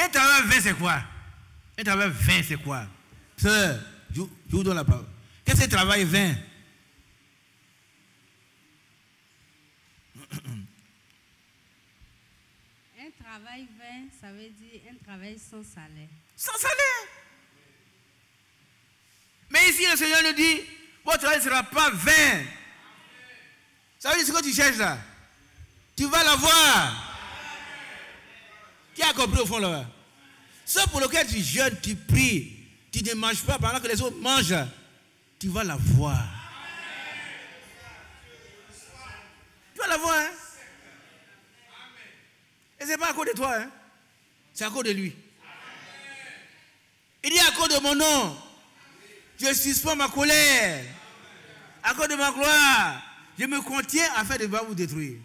Un travail vain, c'est quoi? Un travail vain, c'est quoi? Sœur, je vous donne la parole. Qu'est-ce que c'est travail vain? Un travail vain, ça veut dire un travail sans salaire. Sans salaire. Mais ici, le Seigneur nous dit, votre travail ne sera pas vain. Ça veut dire ce que tu cherches là. Tu vas l'avoir. Qui a compris au fond là? Ce pour lequel tu jeûnes, tu pries, tu ne manges pas pendant que les autres mangent, tu vas l'avoir. Tu vas l'avoir, hein? Et ce n'est pas à cause de toi, hein? C'est à cause de lui. Il dit à cause de mon nom, je suspends ma colère. À cause de ma gloire, je me contiens afin de ne pas vous détruire.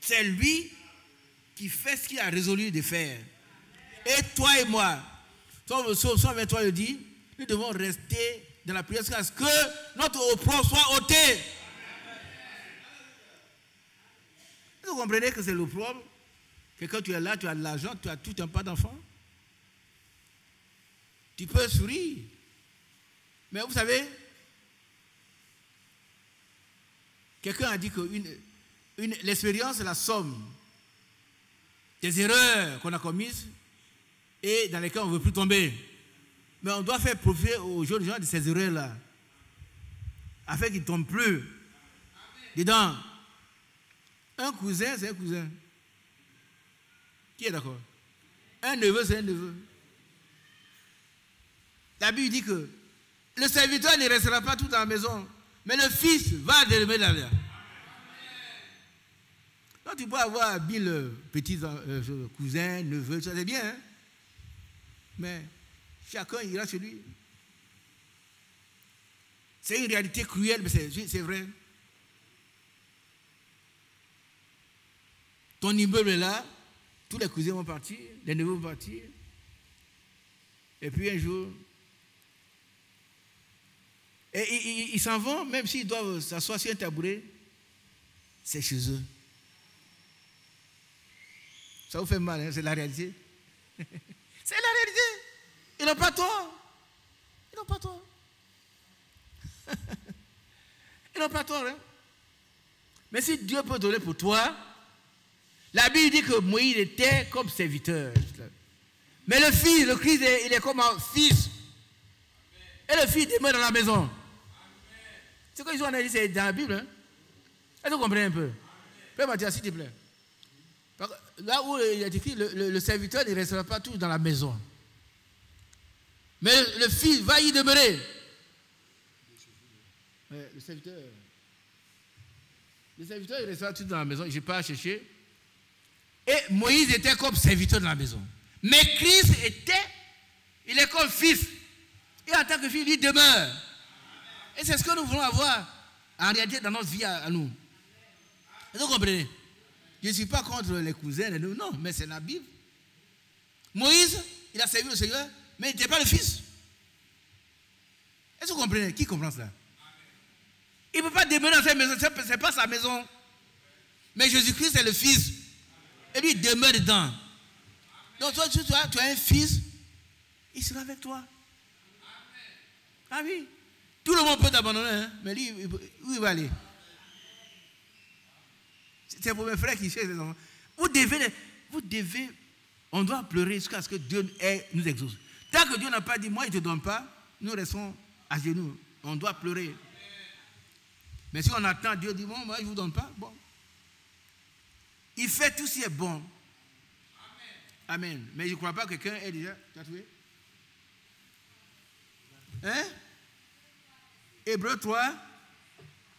C'est lui qui fait ce qu'il a résolu de faire. Et toi et moi, Psaume 123 le dit, nous devons rester dans la prière jusqu'à ce que notre opprobre soit ôté. Vous comprenez que c'est l'opprobre? Que quand tu es là, tu as de l'argent, tu as tout un pas d'enfant. Tu peux sourire. Mais vous savez, quelqu'un a dit que l'expérience est la somme des erreurs qu'on a commises et dans lesquelles on ne veut plus tomber. Mais on doit faire profiter aux jeunes gens de ces erreurs-là, afin qu'ils ne tombent plus dedans. Un cousin, c'est un cousin. Qui est d'accord? Un neveu, c'est un neveu. La Bible dit que le serviteur ne restera pas tout dans la maison, mais le fils va demeurer dans la. Donc tu peux avoir 1000 petits cousins, neveux, ça c'est bien, hein? Mais chacun ira chez lui. C'est une réalité cruelle, mais c'est vrai. Ton immeuble est là, tous les cousins vont partir, les neveux vont partir. Et puis un jour, et ils s'en vont, même s'ils doivent s'asseoir sur un tabouret, c'est chez eux. Ça vous fait mal, hein? C'est la réalité. C'est la réalité. Ils n'ont pas tort. Ils n'ont pas tort. Ils n'ont pas tort, hein? Mais si Dieu peut donner pour toi, la Bible dit que Moïse était comme serviteur. Mais le fils, le Christ, il est comme un fils. Et le fils demeure dans la maison. Ce qu'ils ont analysé, c'est dans la Bible. Hein? Est-ce que vous comprenez un peu? Père Mathias, s'il te plaît. Là où il est écrit, le serviteur ne restera pas tout dans la maison. Mais le fils va y demeurer. Le serviteur, il restera tout dans la maison. Je n'ai pas à chercher. Et Moïse était comme serviteur dans la maison. Mais Christ il est comme fils. Et en tant que fils, il demeure. Et c'est ce que nous voulons avoir en réalité dans notre vie à nous. Vous comprenez? Je ne suis pas contre les cousins, non, mais c'est la Bible. Moïse, il a servi le Seigneur, mais il n'était pas le fils. Est-ce que vous comprenez? Qui comprend cela? Il ne peut pas demeurer dans sa maison, ce n'est pas sa maison. Mais Jésus-Christ, c'est le fils. Et lui, il demeure dedans. Donc, toi, tu as un fils, il sera avec toi. Ah oui. Tout le monde peut t'abandonner, hein? Mais lui, où il va aller? C'est pour mes frères qui cherchent les enfants. Vous devez, on doit pleurer jusqu'à ce que Dieu nous exauce. Tant que Dieu n'a pas dit, moi, il ne te donne pas, nous restons à genoux. On doit pleurer. Mais si on attend, Dieu dit, bon, moi, je ne vous donne pas, bon. Il fait tout ce qui est bon. Amen. Mais je ne crois pas que quelqu'un ait déjà tatoué. Hein? Hébreux 3.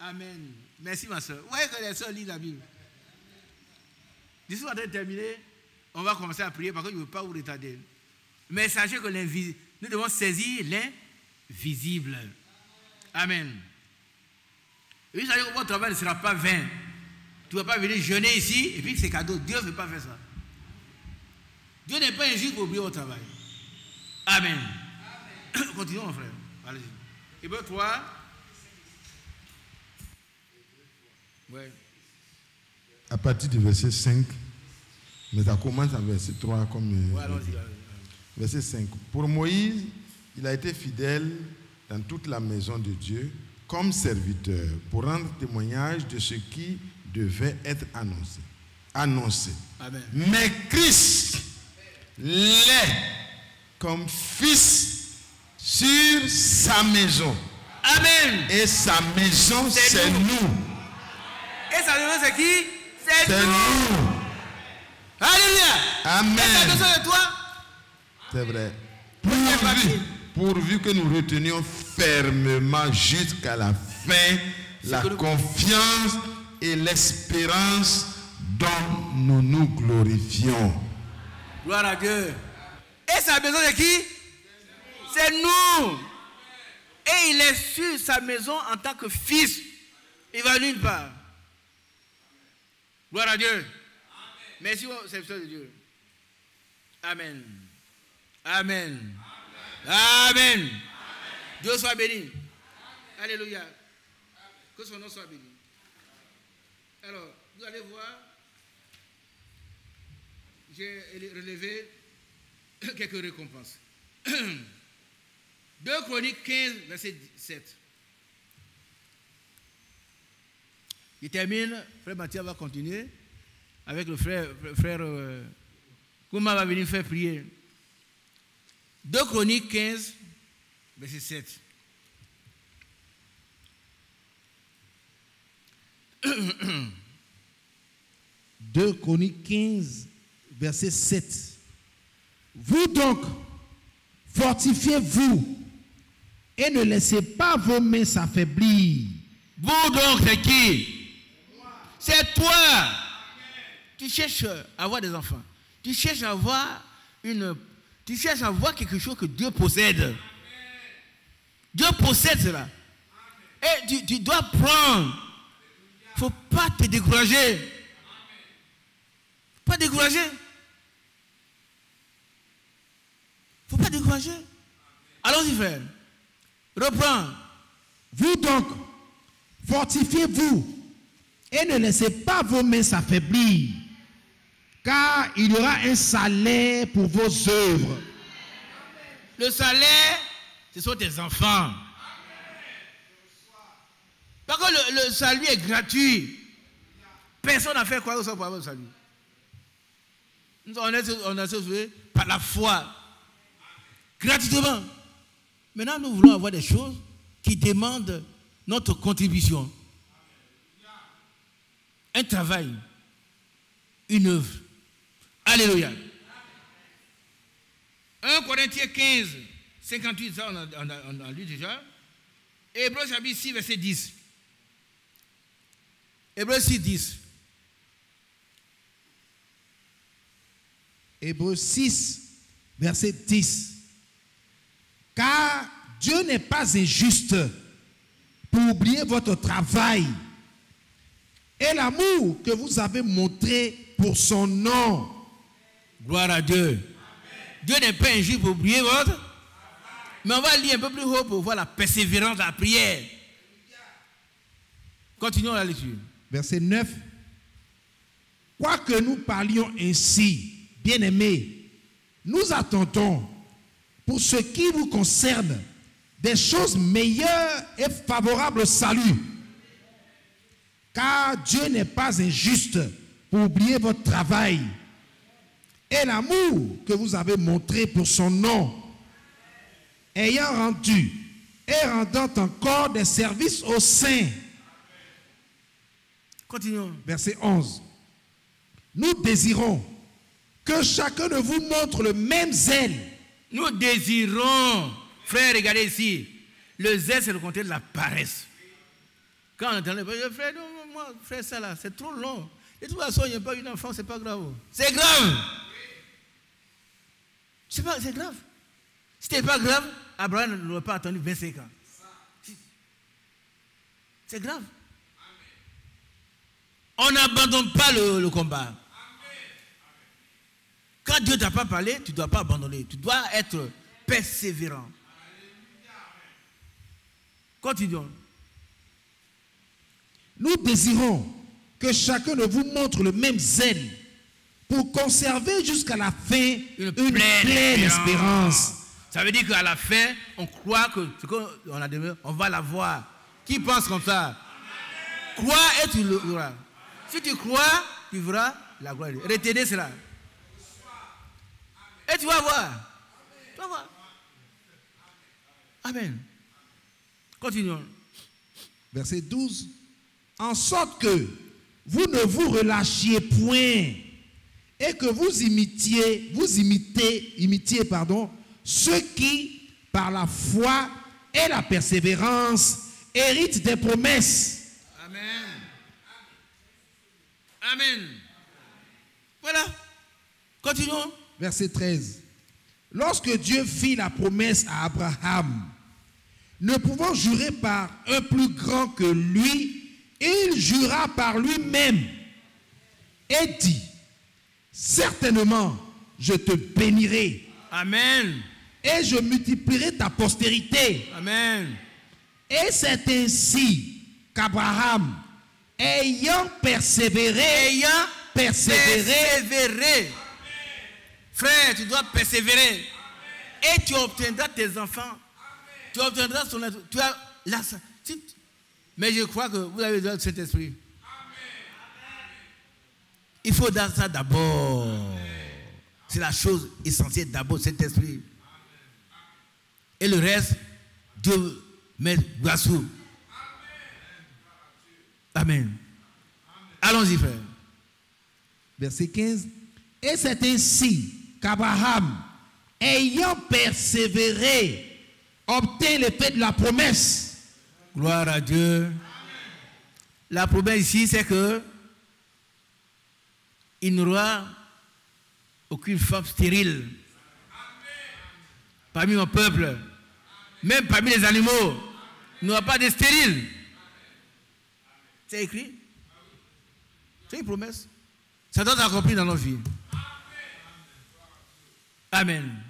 Amen. Merci, ma soeur. Vous voyez que les soeurs lisent la Bible. Je suis en train de terminer. On va commencer à prier parce que je ne veux pas vous retarder. Mais sachez que nous devons saisir l'invisible. Amen. Et vous savez que votre travail ne sera pas vain. Tu ne vas pas venir jeûner ici et puis c'est cadeau. Dieu ne veut pas faire ça. Dieu n'est pas injuste pour oublier votre travail. Amen. Amen. Continuons, mon frère. Allez-y. Hébreux 3. Ouais. À partir du verset 5 Mais ça commence à verset 3 comme... Ouais, allons-y. Verset 5. Pour Moïse, il a été fidèle dans toute la maison de Dieu comme serviteur pour rendre témoignage de ce qui devait être annoncé. Amen. Mais Christ l'est comme fils sur sa maison. Amen. Et sa maison, c'est nous. Et sa maison, c'est qui? C'est C'est nous. nous. Alléluia. Amen. Et sa maison de toi? C'est vrai. parti. Pourvu que nous retenions fermement jusqu'à la fin la confiance et l'espérance dont nous nous glorifions. Gloire à Dieu. Et sa maison de qui? C'est nous. Et il est sur sa maison en tant que fils. Il va nulle part. Gloire à Dieu. Merci au serviteur de Dieu. Amen. Amen. Amen. Dieu soit béni. Alléluia. Que son nom soit béni. Alors, vous allez voir, j'ai relevé quelques récompenses. 2 Chroniques 15, verset 7. Il termine, frère Mathieu va continuer avec le frère Kouma va venir faire prier. 2 Chroniques 15, verset 7. Deux Chroniques 15, verset 7. Vous donc, fortifiez-vous et ne laissez pas vos mains s'affaiblir. Vous donc, c'est qui? C'est toi. Tu cherches à avoir des enfants. Tu cherches à avoir quelque chose que Dieu possède. Dieu possède cela. Et tu dois prendre. Il ne faut pas te décourager. Pas décourager. Il ne faut pas décourager. Allons-y, frère. Reprends. Vous donc, fortifiez-vous et ne laissez pas vos mains s'affaiblir, car il y aura un salaire pour vos œuvres. Le salaire, ce sont tes enfants. Par contre, le salut est gratuit. Personne n'a fait quoi que ce soit pour avoir le salut. On a sauvé par la foi. Gratuitement. Maintenant, nous voulons avoir des choses qui demandent notre contribution. Un travail. Une œuvre. Alléluia. 1 Corinthiens 15, 58, ça on a lu déjà. Hébreux chapitre 6, verset 10. Hébreux 6, 10. Hébreux 6, verset 10. Car Dieu n'est pas injuste pour oublier votre travail et l'amour que vous avez montré pour son nom. Gloire à Dieu. Amen. Dieu n'est pas injuste pour oublier votre. Mais on va lire un peu plus haut pour voir la persévérance de la prière. Continuons la lecture. Verset 9. Quoique nous parlions ainsi, bien-aimés, nous attendons, pour ce qui vous concerne, des choses meilleures et favorables au salut. Car Dieu n'est pas injuste pour oublier votre travail et l'amour que vous avez montré pour son nom, ayant rendu et rendant encore des services aux saints. Continuons. Verset 11. Nous désirons que chacun de vous montre le même zèle. Nous désirons, frère, regardez ici, le zèle c'est le contraire de la paresse. Quand on entend le frère, non, moi, frère, ça là, c'est trop long. De toute façon, il n'y a pas eu d'enfant, c'est pas grave. C'est grave. C'est grave. Si c'était pas grave, Abraham n'aurait pas attendu 25 ans. C'est grave. On n'abandonne pas le combat. Quand Dieu ne t'a pas parlé, tu ne dois pas abandonner. Tu dois être persévérant. Continuons. Nous désirons que chacun de vous montre le même zèle pour conserver jusqu'à la fin une pleine espérance. Ça veut dire qu'à la fin, on croit que ce qu'on a demandé, on va l'avoir. Qui pense comme ça? Crois et tu l'auras. Si tu crois, tu verras la gloire. Retenez cela. Et tu vas voir. Tu vas voir. Amen. Continuons. Verset 12. En sorte que vous ne vous relâchiez point et que vous imitiez ceux qui, par la foi et la persévérance, héritent des promesses. Amen. Amen. Voilà. Continuons. Verset 13. Lorsque Dieu fit la promesse à Abraham, ne pouvant jurer par un plus grand que lui, il jura par lui-même et dit, certainement, je te bénirai. Amen. Et je multiplierai ta postérité. Amen. Et c'est ainsi qu'Abraham, ayant persévéré, frère, tu dois persévérer. Et tu obtiendras tes enfants. Tu obtiendras son... Tu as la... Mais je crois que vous avez besoin de cet esprit. Il faut dans ça d'abord. C'est la chose essentielle d'abord, cet esprit. Et le reste, Dieu met grâce. Amen. Allons-y, frère. Verset 15. Et c'est ainsi qu'Abraham, ayant persévéré, obtint l'effet de la promesse. Gloire à Dieu. Amen. La promesse ici, c'est que il n'y aura aucune femme stérile. Parmi mon peuple, même parmi les animaux, il n'y aura pas de stériles. C'est écrit. C'est une promesse. Ça doit s'accomplir dans nos vies. Amen.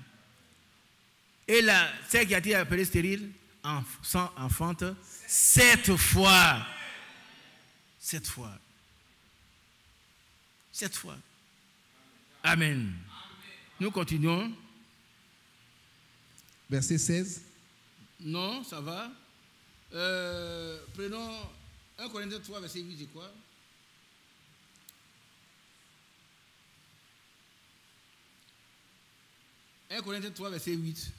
Et là, celle qui a été appelée stérile, enfante, 7 fois. 7 fois. 7 fois. Amen. Nous continuons. Verset 16. Non, ça va. Prenons 1 Corinthiens 3, verset 8, c'est quoi? « 1 Corinthiens 3, verset 8.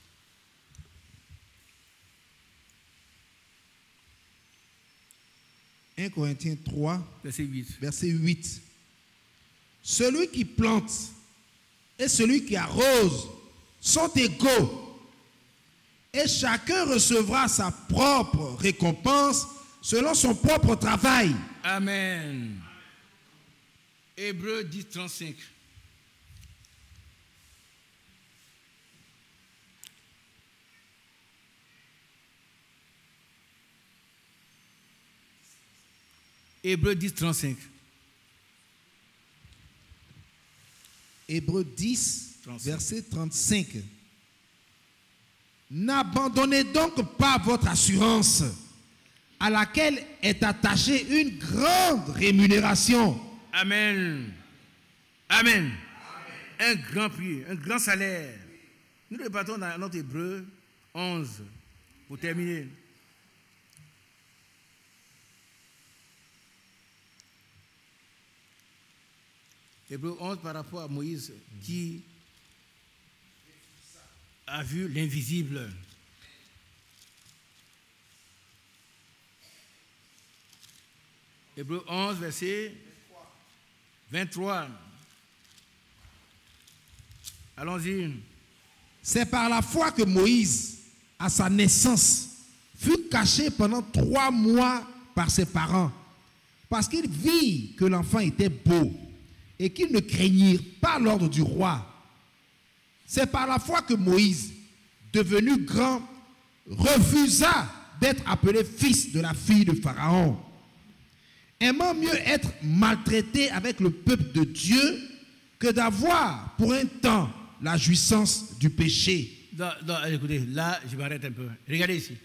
1 Corinthiens 3, verset 8. Verset 8. Celui qui plante et celui qui arrose sont égaux, et chacun recevra sa propre récompense selon son propre travail. Amen. Hébreux 10, 35. Hébreux 10, 35. Hébreux 10, 35. Verset 35. N'abandonnez donc pas votre assurance, à laquelle est attachée une grande rémunération. Amen. Amen. Un grand prix, un grand salaire. Nous repartons dans notre Hébreu 11 pour terminer. Hébreu 11 par rapport à Moïse qui a vu l'invisible. Hébreu 11, verset 23. Allons-y. C'est par la foi que Moïse, à sa naissance, fut caché pendant 3 mois par ses parents, parce qu'il vit que l'enfant était beau et qu'il ne craignit pas l'ordre du roi. C'est par la foi que Moïse, devenu grand, refusa d'être appelé fils de la fille de Pharaon, aimant mieux être maltraité avec le peuple de Dieu que d'avoir pour un temps la jouissance du péché. Non, écoutez, là, je m'arrête un peu. Regardez ici.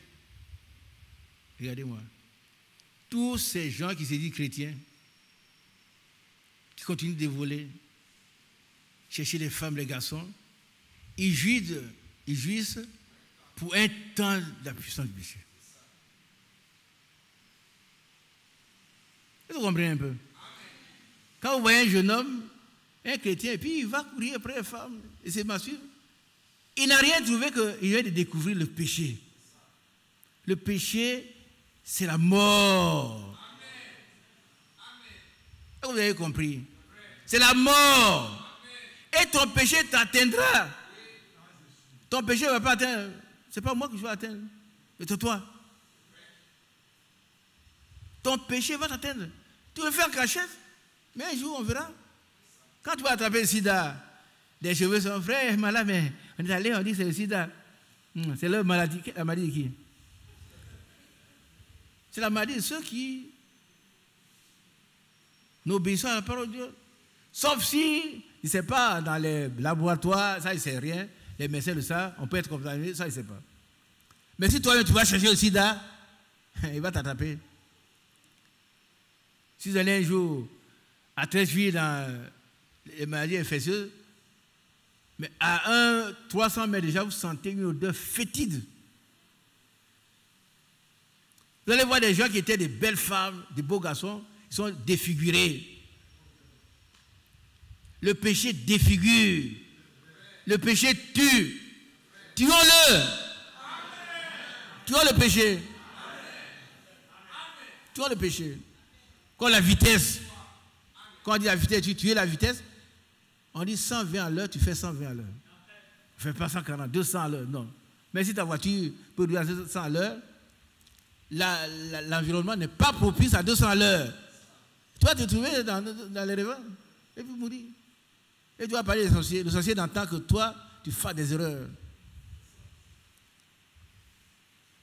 Regardez-moi. Tous ces gens qui se disent chrétiens, qui continuent de voler, chercher les femmes, les garçons, ils jouissent pour un temps de la puissance du péché. Vous comprenez un peu? Quand vous voyez un jeune homme, un chrétien, et puis il va courir après les femmes, et c'est ma suivre. Il n'a rien trouvé qu'il vient de découvrir le péché. Le péché, c'est la mort. Vous avez compris? C'est la mort. Et ton péché t'atteindra. Ton péché ne va pas atteindre. Ce n'est pas moi que je vais atteindre. C'est toi. Ton péché va t'atteindre. Tu veux faire cachette, mais un jour on verra. Quand tu vas attraper le sida, les cheveux sont frais, malade, mais on est allé, on dit que c'est le sida. C'est la maladie de qui? C'est la maladie de ceux qui n'obéissent à la parole de Dieu. Sauf si, il ne sait pas, dans les laboratoires, ça il ne sait rien, les médecins le savent, on peut être contaminé, ça il ne sait pas. Mais si toi-même tu vas chercher le sida, il va t'attraper. Si vous allez un jour à 13 filles dans les maladies infectieuses, mais à 300 mètres déjà, vous sentez une odeur fétide. Vous allez voir des gens qui étaient des belles femmes, des beaux garçons, ils sont défigurés. Le péché défigure. Le péché tue. Tuons-le. Tuons le péché. Tuons le péché. Quand la vitesse, quand on dit la vitesse, tu tues la vitesse, on dit 120 à l'heure, tu fais 120 à l'heure. Ne fais pas 140, 200 à l'heure, non. Mais si ta voiture peut durer à 200 à l'heure, l'environnement n'est pas propice à 200 à l'heure. Tu vas te trouver dans les rêves et puis mourir. Et tu vas parler des sorciers. Le sorcier n'entend que toi, tu fasses des erreurs.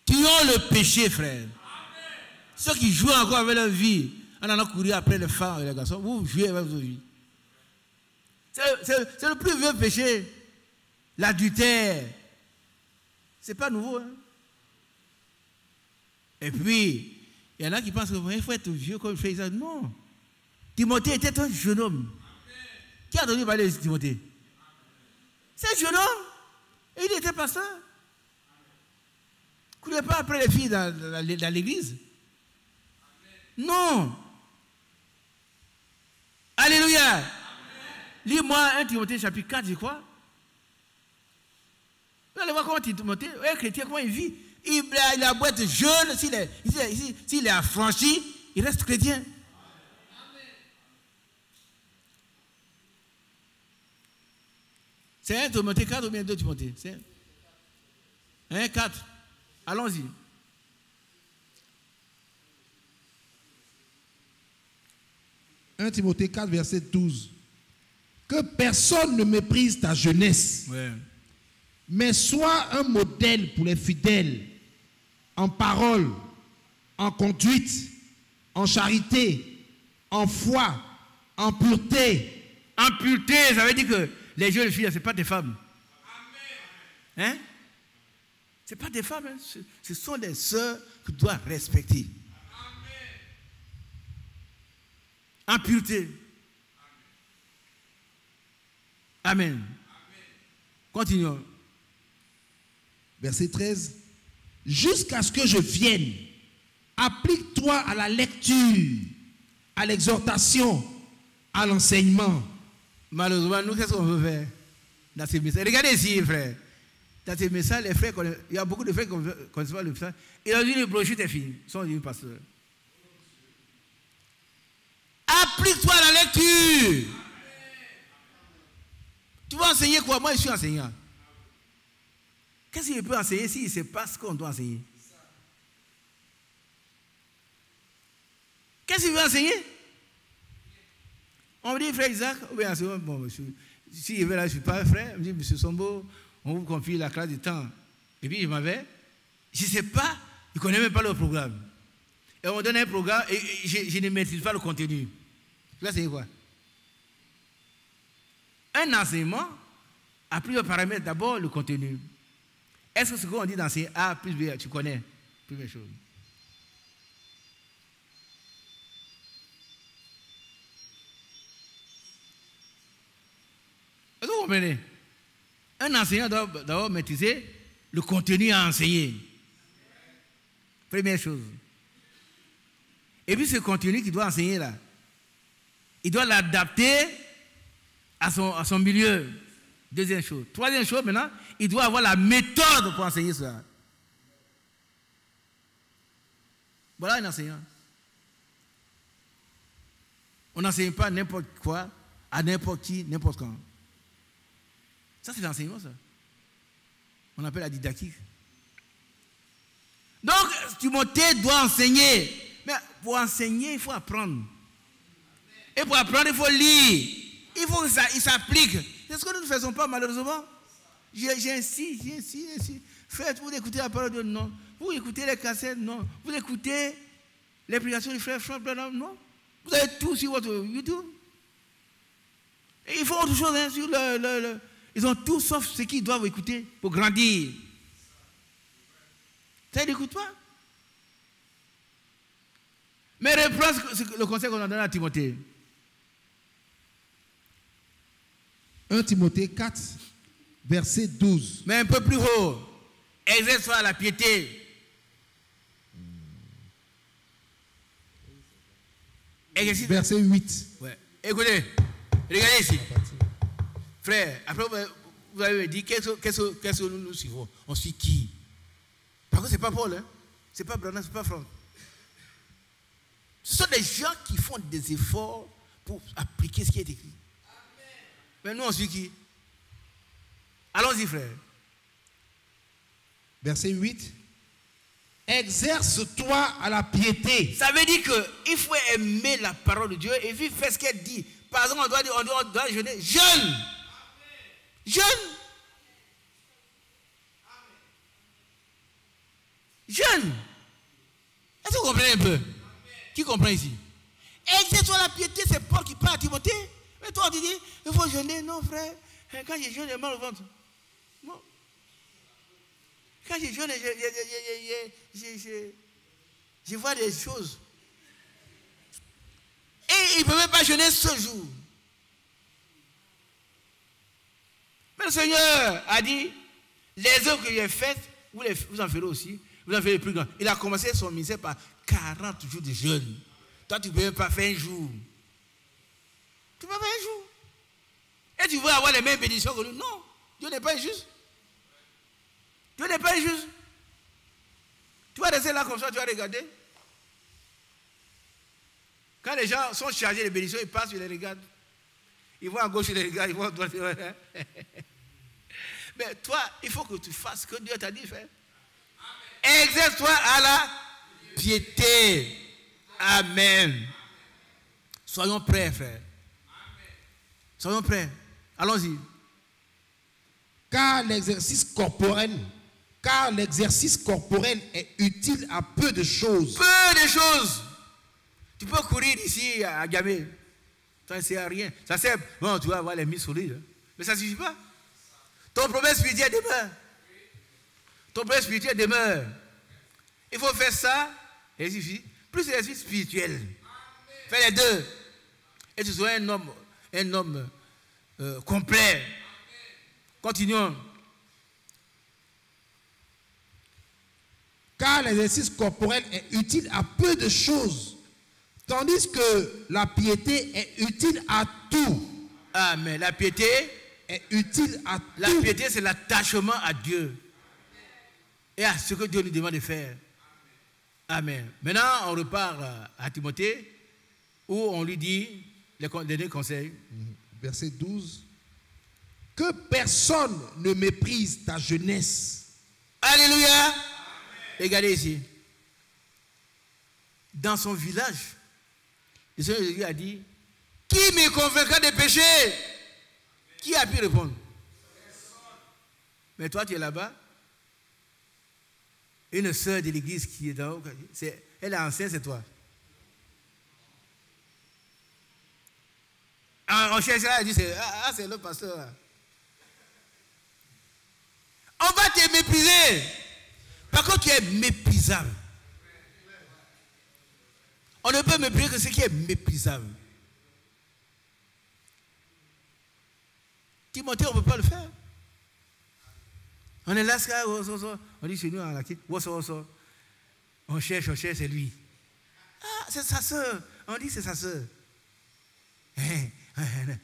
Tuons le péché, frère. Ceux qui jouent encore avec leur vie, en allant courir après les femmes et les garçons, vous jouez avec vos vies. C'est le plus vieux péché. L'adultère. C'est pas nouveau. Hein? Et puis, il y en a qui pensent qu'il faut être vieux comme fait ça. Non. Timothée était un jeune homme. Qui a entendu parler de Timothée? C'est un jeune homme. Et il était pasteur. Il ne courait pas après les filles dans l'église. Non. Alléluia. Lis-moi 1 Timothée chapitre 4, je crois. Vous allez voir comment Timothée, un chrétien, comment il vit. Il a beau être jeune, s'il est affranchi, il reste chrétien. C'est 1 Timothée 4 ou bien 2 Timothée? C'est 1 4. Allons-y. « 1 Timothée 4, verset 12. Que personne ne méprise ta jeunesse, mais sois un modèle pour les fidèles, en parole, en conduite, en charité, en foi, en pureté. » En pureté, ça veut dire que les jeunes filles, ce n'est pas des femmes. Hein? Ce n'est pas des femmes, hein? Ce sont des sœurs que tu dois respecter. En pureté. Amen. Continuons. Verset 13. Jusqu'à ce que je vienne, applique-toi à la lecture, à l'exhortation, à l'enseignement. Malheureusement, nous, qu'est-ce qu'on veut faire dans ces messages? Regardez ici, frère. Dans ces messages, les frères, il y a beaucoup de frères qui ne connaissent pas le message. Ils ont dit le brochure est fini. Ils sont devenus pasteurs. Applique-toi à la lecture. Tu vas enseigner quoi? Moi, je suis enseignant. Qu'est-ce qu'il peut enseigner s'il ne sait pas ce qu'on doit enseigner? Qu'est-ce qu'il veut enseigner? On me dit, frère Isaac, oui, bon, monsieur, si je vais là, je ne suis pas un frère. On me dit, monsieur Sombo, on vous confie la classe du temps. Et puis, je m'en vais. Je ne sais pas, il ne connaît même pas le programme. Et on me donne un programme et je ne maîtrise pas le contenu. Tu vas enseigner quoi? Un enseignement a plusieurs paramètres. D'abord, le contenu. Est-ce que ce qu'on dit d'enseigner A plus B, tu connais? Première chose. vous comprenez? Un enseignant doit d'abord maîtriser le contenu à enseigner. Première chose. Et puis ce contenu qu'il doit enseigner là, il doit l'adapter à son milieu. Deuxième chose. Troisième chose maintenant, il doit avoir la méthode pour enseigner cela. Voilà un enseignant. On n'enseigne pas n'importe quoi, à n'importe qui, n'importe quand. Ça, c'est l'enseignement, ça. On appelle la didactique. Donc, Timothée doit enseigner. Mais pour enseigner, il faut apprendre. Et pour apprendre, il faut lire. Il faut qu'il s'applique. C'est ce que nous ne faisons pas, malheureusement. J'insiste. Frère, vous écoutez la parole de Dieu? Non. Vous écoutez les cassettes? Non. Vous écoutez les prédications du frère Franck? Non. Vous avez tout sur votre YouTube. Et ils font autre chose hein, sur ils ont tout sauf ce qu'ils doivent écouter pour grandir. Ça, ils n'écoutent pas. Mais reprends le conseil qu'on a donné à Timothée. 1 Timothée 4, verset 12. Mais un peu plus haut. Exerce-toi à la piété. Verset 8. Ouais. Écoutez, regardez ici. Frère, après vous avez dit qu'est-ce que nous suivons? On suit qui? Parce que ce n'est pas Paul, hein? Ce n'est pas Branham, ce n'est pas Franck. Ce sont des gens qui font des efforts pour appliquer ce qui est écrit. Mais nous, on suit qui? Allons-y, frère. Verset 8. Exerce-toi à la piété. Ça veut dire qu'il faut aimer la parole de Dieu et puis faire ce qu'elle dit. Par exemple, on doit jeûner jeune. Jeune. Jeune. Est-ce que vous comprenez un peu? Qui comprend ici? Exerce-toi la piété, c'est Paul qui parle à Timothée. Mais toi, tu dis, il faut jeûner. Non, frère. Quand je jeûne, j'ai mal au ventre. Non. Quand je jeûne, je vois des choses. Et il ne peut même pas jeûner ce jour. Mais le Seigneur a dit, les œuvres que j'ai faites, vous en ferez aussi. Vous en ferez plus grand. Il a commencé son ministère par 40 jours de jeûne. Toi, tu ne peux même pas faire un jour. Tu ne peux pas faire un jour. Et tu veux avoir les mêmes bénédictions que nous? Non. Dieu n'est pas injuste. Dieu n'est pas injuste. Tu vas rester là comme ça, tu vas regarder. Quand les gens sont chargés de bénédictions, ils passent, ils les regardent. Ils vont à gauche, ils les regardent, ils vont à droite. Mais toi, il faut que tu fasses ce que Dieu t'a dit, frère. Exerce-toi à la piété. Amen. Soyons prêts, frère. Soyons prêts. Allons-y. Car l'exercice corporel est utile à peu de choses. Peu de choses. Tu peux courir ici à Gamé. Ça ne sert à rien. Ça sert. Bon, tu vas avoir les mises solides. Mais ça ne suffit pas. Ton problème spirituel demeure. Ton problème spirituel demeure. Il faut faire ça. Et il suffit. Plus l'exercice spirituel. Fais les deux. Et tu seras un homme complet. Continuons. Car l'exercice corporel est utile à peu de choses, tandis que la piété est utile à tout. Amen. La piété est utile à tout. La piété, c'est l'attachement à Dieu et à ce que Dieu nous demande de faire. Amen. Maintenant, on repart à Timothée, où on lui dit les deux conseils. Verset 12. Que personne ne méprise ta jeunesse. Alléluia. Amen. Regardez ici. Dans son village, le Seigneur Jésus a dit, qui me convaincra de péché? Qui a pu répondre? Mais toi, tu es là-bas. Une sœur de l'église qui est dans haut, elle est ancienne, c'est toi. On cherche là, elle dit, c'est le pasteur là. On va te mépriser. Par contre, tu es méprisable. On ne peut mépriser que ce qui est méprisable. Timothée, on ne peut pas le faire. On est là, on dit chez nous, on cherche, c'est lui. Ah, c'est sa soeur. On dit c'est sa soeur.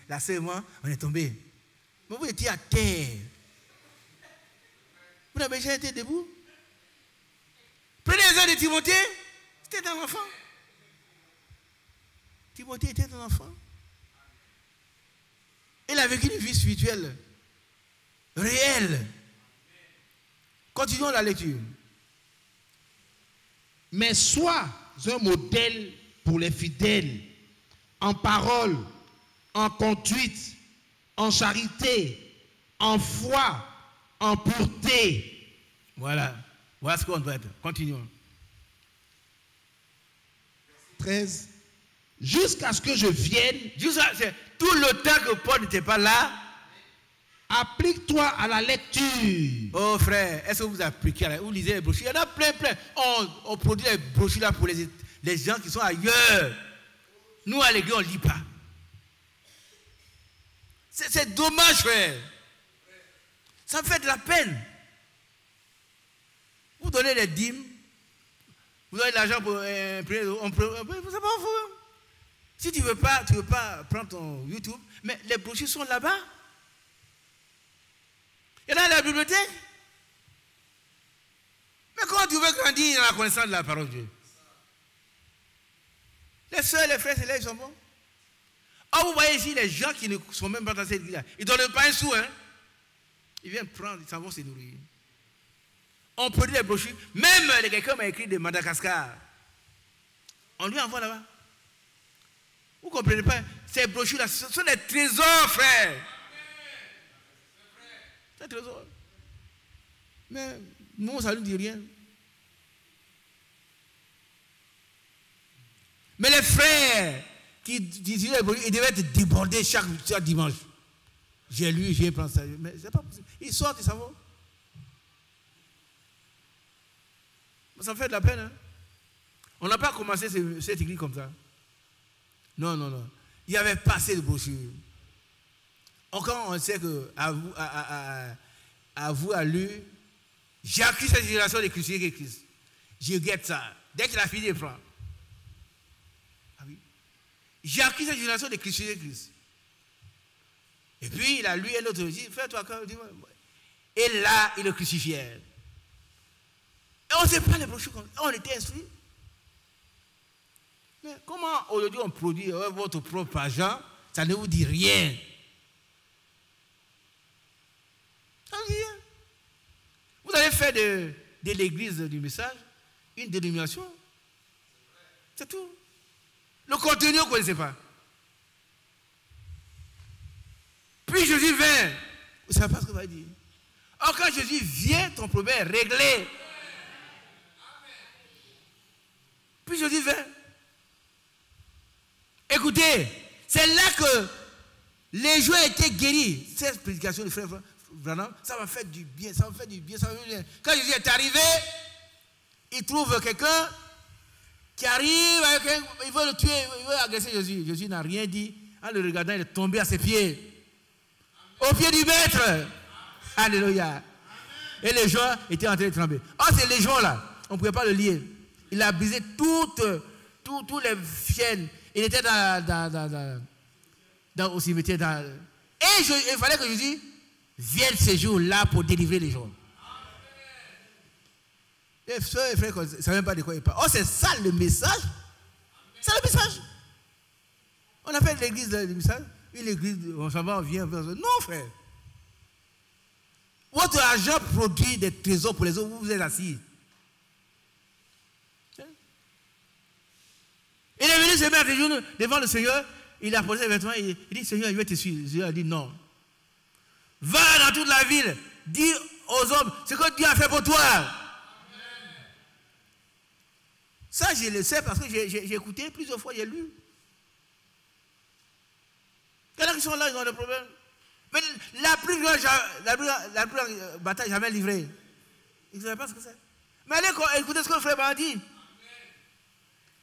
La soeur et moi, on est tombés. Mais vous étiez à terre. Vous n'avez jamais été debout. Prenez les heures de Timothée, c'était un enfant. Timothée était un enfant. Il a vécu une vie spirituelle, réelle. Continuons la lecture. Mais sois un modèle pour les fidèles, en parole, en conduite, en charité, en foi, en pureté. Voilà ce qu'on doit être. Continuons. 13. Jusqu'à ce que je vienne. Tout le temps que Paul n'était pas là. Applique-toi à la lecture. Oh frère, est-ce que vous appliquez, vous lisez les brochures? Il y en a plein. On produit les brochures là pour les gens qui sont ailleurs. Nous à l'église, on ne lit pas. C'est dommage, frère. Ça me fait de la peine. Vous donnez les dîmes, vous donnez de l'argent pour imprimer, c'est pas fou. Si tu ne veux pas prendre ton YouTube, mais les brochures sont là-bas. Il y en a à la bibliothèque. Mais comment tu veux grandir dans la connaissance de la parole de Dieu? Les soeurs, les frères, c'est là, ils sont bons. Oh, vous voyez ici les gens qui ne sont même pas dans cette église-là. Ils ne donnent pas un sou, hein. Ils viennent prendre, ils s'en vont se nourrir. On produit des brochures. Même quelqu'un m'a écrit de Madagascar. On lui envoie là-bas. Vous ne comprenez pas? Ces brochures-là, ce sont des trésors, frère. C'est un trésor. Mais nous, ça ne nous dit rien. Mais les frères qui disaient les brochures, ils devaient être débordés chaque dimanche. J'ai lu, j'ai pris ça. Mais c'est pas possible. Ils sortent, ils s'en vont. Ça fait de la peine. Hein? On n'a pas commencé cette église comme ça. Non. Il y avait pas assez de brochures. Quand on sait que à vous, à lui, j'ai acquis cette génération de crucifiés Christ. Je guette ça. Dès qu'il a fini, il prend. Ah oui. J'ai acquis cette génération de crucifiés Christ. Et puis, il a lu un autre, il dit, fais-toi quand, dis-moi. Et là, il le crucifiait. Et on ne sait pas les brochures comme ça. On était instruits. Mais comment aujourd'hui on produit votre propre argent, ça ne vous dit rien. Ça ne vous dit rien. Vous allez faire de l'église du message une dénomination. C'est tout. Le contenu, vous ne connaissez pas. Puis Jésus vint. Vous ne savez pas ce que ça veut dire. Or, quand Jésus vient, ton problème est réglé. Puis Jésus vint. Écoutez, c'est là que les gens étaient guéris. Cette prédication du frère Branham, ça m'a fait du bien, ça m'a fait du bien, ça m'a fait du bien. Quand Jésus est arrivé, il trouve quelqu'un qui arrive, il veut le tuer, il veut agresser Jésus. Jésus n'a rien dit. En le regardant, il est tombé à ses pieds. Au pied du maître. Alléluia. Et les gens étaient en train de trembler. Oh, ces légions-là, on ne pouvait pas le lier. Il a brisé tous les fiels. Il était au cimetière. Et il fallait que Jésus vienne ce jour-là pour délivrer les gens. Les soeurs et frères ne savent même pas de quoi il parle. Oh, c'est ça le message. C'est le message. On a fait l'église du message. Une église, on s'en va, on vient. Non, frère. Votre argent produit des trésors pour les autres. Vous êtes assis. Il est venu se mettre devant le Seigneur. Il a posé les vêtements. Il dit, Seigneur, je vais te suivre. Le Seigneur a dit non. Va dans toute la ville. Dis aux hommes ce que Dieu a fait pour toi. Amen. Ça, je le sais parce que j'ai écouté plusieurs fois, j'ai lu. Il y en a qui sont là, ils ont des problèmes. Mais la plus grande bataille jamais livrée. Ils ne savaient pas ce que c'est. Mais allez écoutez ce que le frère m'a dit.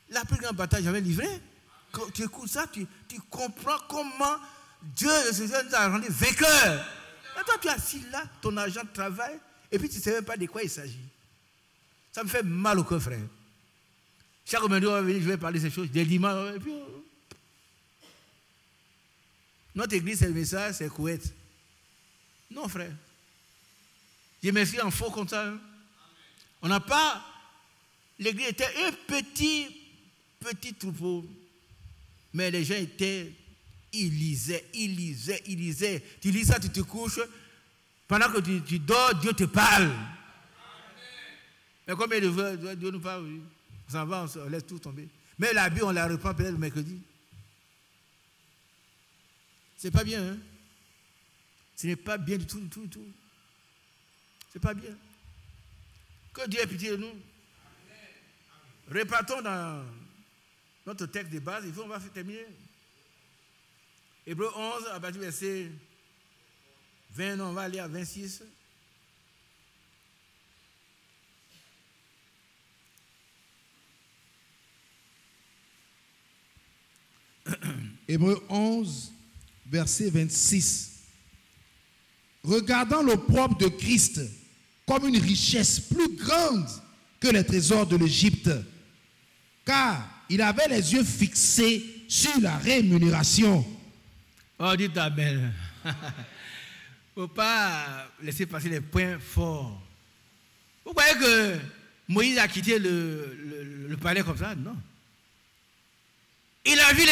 La plus grande bataille jamais livrée. Quand tu écoutes ça, tu comprends comment Dieu nous a rendu vainqueurs. Et toi, tu es assis là, ton argent travaille, et puis tu ne sais même pas de quoi il s'agit. Ça me fait mal au cœur, frère. Chaque lundi, on va venir, je vais parler de ces choses. Des dimanches, et puis... Notre église, c'est le message, c'est Koweït. Non, frère. Je m'inscris en faux comme ça. Hein. On n'a pas... L'église était un petit troupeau. Mais les gens étaient... Ils lisaient. Tu lis ça, tu te couches. Pendant que tu dors, Dieu te parle. Amen. Mais combien de fois Dieu nous parle? Oui. On s'en va, on laisse tout tomber. Mais la Bible, on la reprend peut-être le mercredi. C'est pas bien, hein? Ce n'est pas bien du tout. C'est pas bien. Que Dieu ait pitié de nous. Repartons dans notre texte de base. Il faut, on va terminer. Hébreux 11, à partir du verset 20, on va aller à 26. Hébreux 11, verset 26. Regardant l'opprobre de Christ comme une richesse plus grande que les trésors de l'Égypte, car il avait les yeux fixés sur la rémunération. Oh, dites Amen. Il ne faut pas laisser passer les points forts. Vous croyez que Moïse a quitté le palais comme ça? Non. Il a vu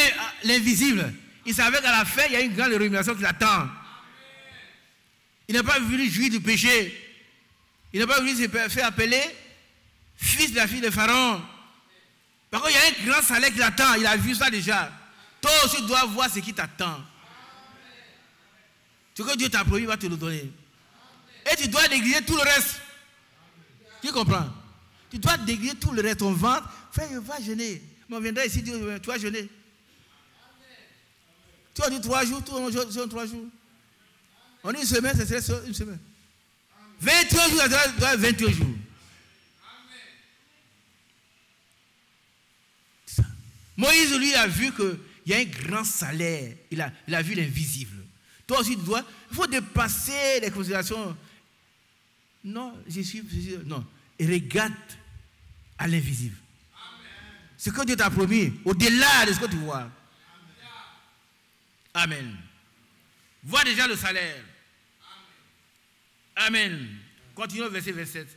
l'invisible. Il savait qu'à la fin, il y a une grande rémunération qui l'attend. Il n'a pas voulu jouir du péché. Il n'a pas voulu se faire appeler fils de la fille de Pharaon. Par contre, il y a un grand salaire qui l'attend. Il a vu ça déjà. Toi aussi, tu dois voir ce qui t'attend. Ce que Dieu t'a promis, il va te le donner. Et tu dois négliger tout le reste. Tu comprends? Tu dois négliger tout le reste. Ton ventre, frère, va jeûner. On viendra ici, tu vas jeûner. Tu as dit 3 jours, tout le monde jeûne 3 jours. En une semaine, ce serait une semaine. 21 jours, ça doit être 21 jours. Ça. Moïse, lui, a vu qu'il y a un grand salaire. Il a vu l'invisible. Toi aussi, tu dois. Il faut dépasser les considérations. Non, non. Et regarde à l'invisible. Ce que Dieu t'a promis, au-delà de ce que tu vois. Amen. Vois déjà le salaire. Amen. Continuons verset 27.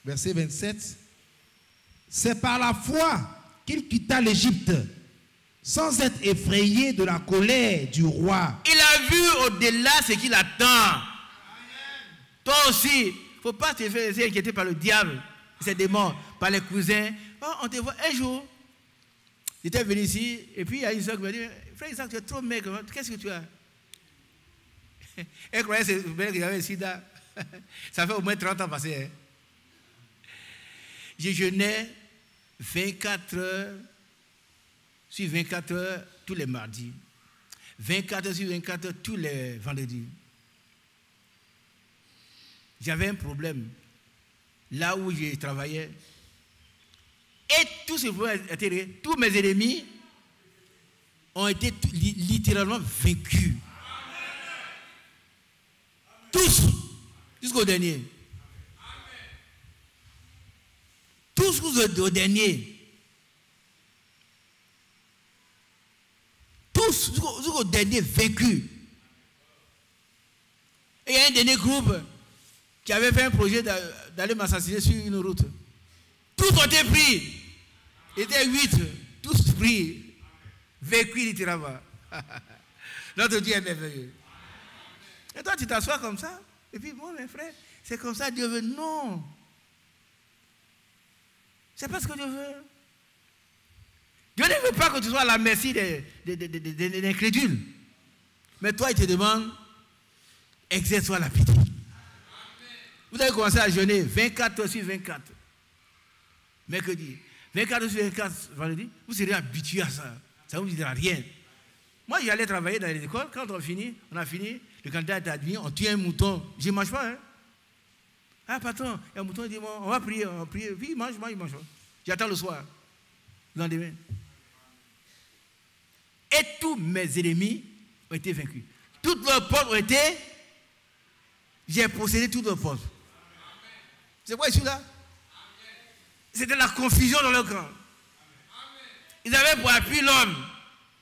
Verset 27. C'est par la foi qu'il quitta l'Égypte, sans être effrayé de la colère du roi. Il a vu au-delà ce qu'il attend. Amen. Toi aussi, il ne faut pas te faire inquiéter par le diable, ses démons, par les cousins. Oh, on te voit un jour. J'étais venu ici, et puis il y a une soeur qui m'a dit, frère Isaac, tu es trop maigre, qu'est-ce que tu as? Elle croyait que j'avais le sida. Ça fait au moins 30 ans passé. Hein. Je jeûnais 24 heures sur 24 heures tous les mardis. 24 heures sur 24 heures tous les vendredis. J'avais un problème. Là où je travaillais. Et tous ces problèmes étaient réglés. Tous mes ennemis ont été littéralement vaincus. Tous. Jusqu'au dernier. Tous jusqu'au dernier. Tous jusqu'au dernier vaincus. Et il y a un dernier groupe qui avait fait un projet d'aller m'assassiner sur une route. Tous ont été pris. Il était 8. Tous pris. Vaincus littéralement. Notre Dieu est merveilleux. Et toi, tu t'assois comme ça. Et puis, moi, mes frères, c'est comme ça Dieu veut. Non. C'est pas ce que Dieu veut. Dieu ne veut pas que tu sois à la merci des incrédules. Mais toi, il te demande, exerce-toi la pitié. Vous avez commencé à jeûner 24 heures sur 24. Mercredi. 24 heures sur 24, vendredi. Vous serez habitué à ça. Ça ne vous dira rien. Moi, j'allais travailler dans les écoles. Quand on a fini, le candidat est admis, on tue un mouton. Je ne mange pas. Hein? Ah, patron, il y a un mouton, il dit, on va prier, Puis il mange. J'attends le soir, le lendemain. Et tous mes ennemis ont été vaincus. toutes leurs portes ont été, j'ai possédé toutes leurs portes. C'est quoi ici là? C'était la confusion dans leur camp. Ils avaient pour appui l'homme.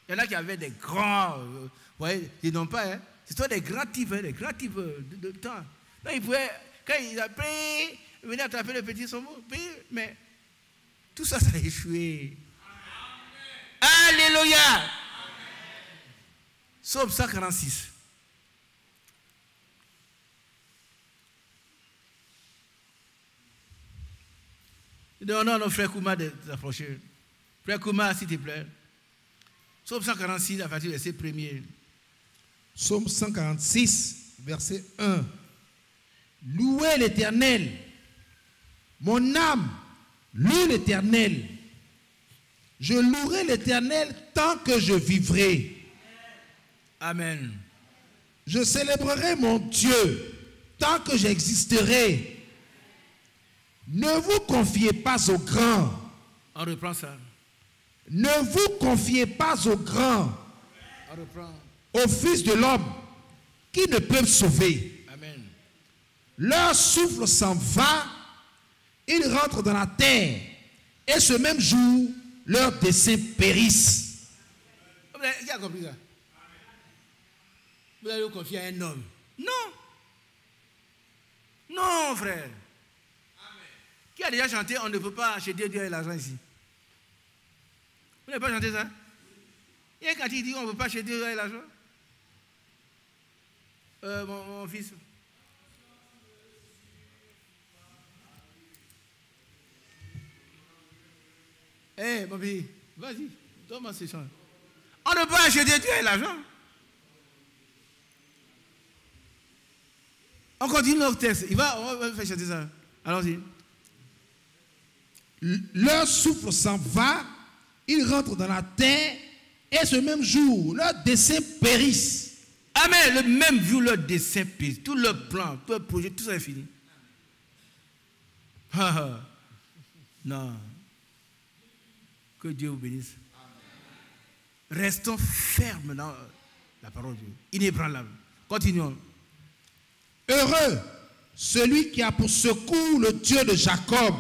Il y en a qui avaient des grands, vous voyez, ils n'ont pas, hein. C'est des grands types, hein, des grands types de temps. Là, ils pouvaient, quand ils appelaient, venir attraper le petit saumon, mais tout ça, ça a échoué. Alléluia. Psaume 146. Non, non, frère Kouma d'approcher. Frère Kouma, s'il te plaît. Psaume 146, à partir du verset 1er. Psaume 146, verset 1. Louez l'Éternel. Mon âme, loue l'Éternel. Je louerai l'Éternel tant que je vivrai. Amen. Je célébrerai mon Dieu tant que j'existerai. Ne vous confiez pas aux grands. On reprend ça. Ne vous confiez pas aux grands. On reprend. Aux fils de l'homme qui ne peuvent sauver. Amen. Leur souffle s'en va, ils rentrent dans la terre, et ce même jour, leurs desseins périssent. Qui a compris ça? Vous allez vous confier à un homme? Non. Non, frère. Qui a déjà chanté on ne peut pas acheter Dieu et l'argent ici? Vous n'avez pas chanté ça? Il y a quand il dit on ne peut pas acheter Dieu et l'argent? Mon fils. Mon fils, vas-y, donne-moi ces chants. On ne peut pas acheter Dieu et l'argent. On continue notre texte. On va faire chanter ça. Allons-y. Leur souffle s'en va, ils rentrent dans la terre, et ce même jour, leurs desseins périssent. Amen. Le même jour, leur dessein périssent. Tout leur plan, tout leur projet, tout ça est fini. Non. Que Dieu vous bénisse. Restons fermes dans la parole de Dieu. Inébranlable. Continuons. Heureux celui qui a pour secours le Dieu de Jacob,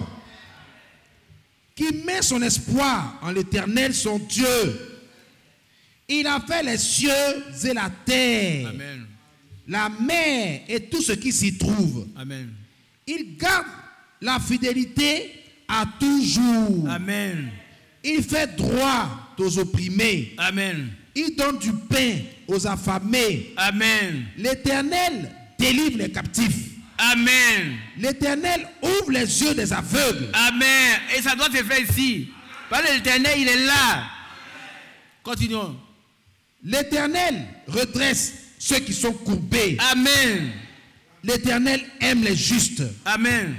qui met son espoir en l'Éternel, son Dieu. Il a fait les cieux et la terre, Amen. La mer et tout ce qui s'y trouve. Amen. Il garde la fidélité à toujours. Amen. Il fait droit aux opprimés. Amen. Il donne du pain aux affamés. Amen. L'Éternel délivre les captifs. Amen. L'Éternel ouvre les yeux des aveugles. Amen. Et ça doit se faire ici. Parce que l'Éternel, il est là. Continuons. L'Éternel redresse ceux qui sont courbés. Amen. L'Éternel aime les justes. Amen.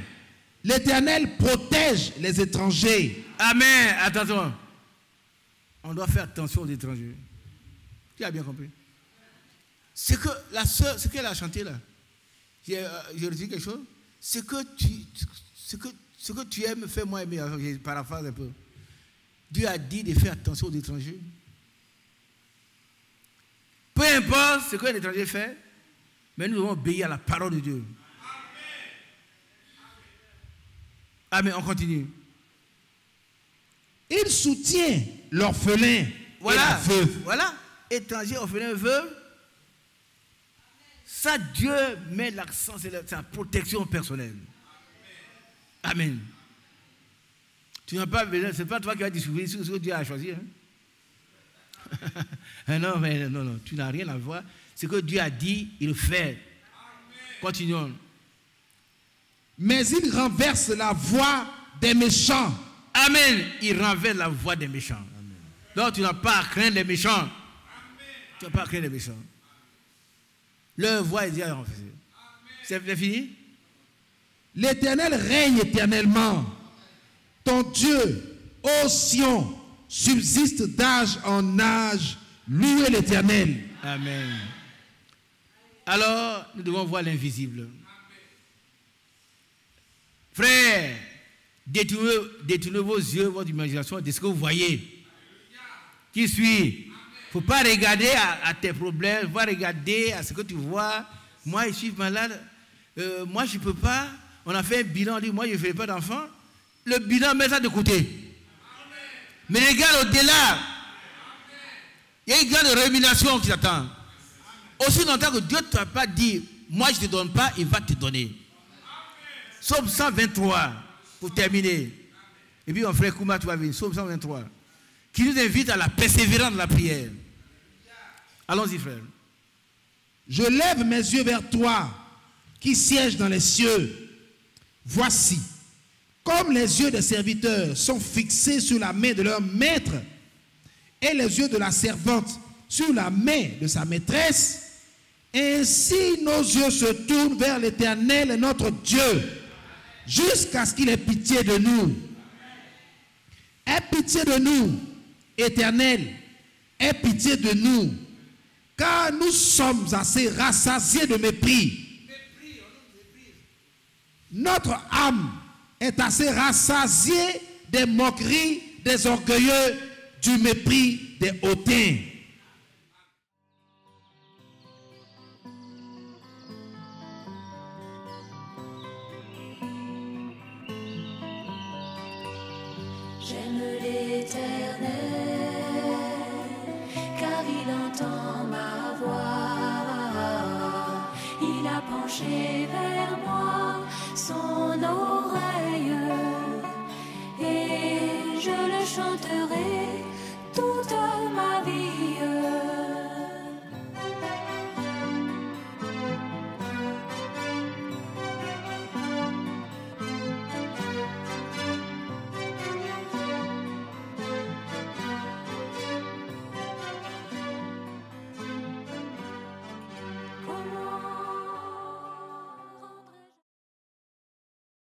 L'Éternel protège les étrangers. Amen. Attention. On doit faire attention aux étrangers. Tu as bien compris? Ce que la sœur, ce qu'elle a chanté là, j'ai reçu quelque chose. Ce que tu aimes, fais-moi aimer. Je paraphrase un peu. Dieu a dit de faire attention aux étrangers. Peu importe ce que l'étranger fait, mais nous devons obéir à la parole de Dieu. Amen. On continue. Il soutient l'orphelin et la veuve. Voilà. Étranger, orphelin, veuve. Ça, Dieu met l'accent sur sa protection personnelle. Amen. Tu n'as pas besoin, c'est pas toi qui vas découvrir ce que Dieu a choisi. Non, mais non, tu n'as rien à voir. Ce que Dieu a dit, il le fait. Continuons. Mais il renverse la voie des méchants. Amen. Il renverse la voie des méchants. Amen. Donc tu n'as pas à craindre les méchants. Amen. Tu n'as pas à craindre les méchants. Leur voie est déjà renversée. C'est fini? L'Éternel règne éternellement. Ton Dieu, ô Sion, subsiste d'âge en âge. Louez l'Éternel. Amen. Alors, nous devons voir l'invisible. Frères, détournez vos yeux, votre imagination de ce que vous voyez. Qui suis? faut pas regarder à tes problèmes, faut pas regarder à ce que tu vois. Moi, je suis malade, moi, je ne peux pas. On a fait un bilan, on dit, moi, je ne ferai pas d'enfant. Le bilan, mets ça de côté. Mais regarde au-delà. Il y a une grande rémunération qui t'attend. Aussi longtemps que Dieu ne t'a pas dit, moi, je ne te donne pas, il va te donner. Psaume 123, pour terminer. Et puis, mon frère Kouma, tu vas venir. Psaume 123. Qui nous invite à la persévérance de la prière. Allons-y, frère. Je lève mes yeux vers toi, qui sièges dans les cieux. Voici, comme les yeux des serviteurs sont fixés sur la main de leur maître, et les yeux de la servante sur la main de sa maîtresse, ainsi nos yeux se tournent vers l'Éternel, notre Dieu, jusqu'à ce qu'il ait pitié de nous. Aie pitié de nous, Éternel, aie pitié de nous, car nous sommes assez rassasiés de mépris. Notre âme est assez rassasiée des moqueries des orgueilleux, du mépris des hautains. J'aime l'Éternel, car il entend ma voix. Il a penché vers moi son oreille, et je le chanterai toute ma vie.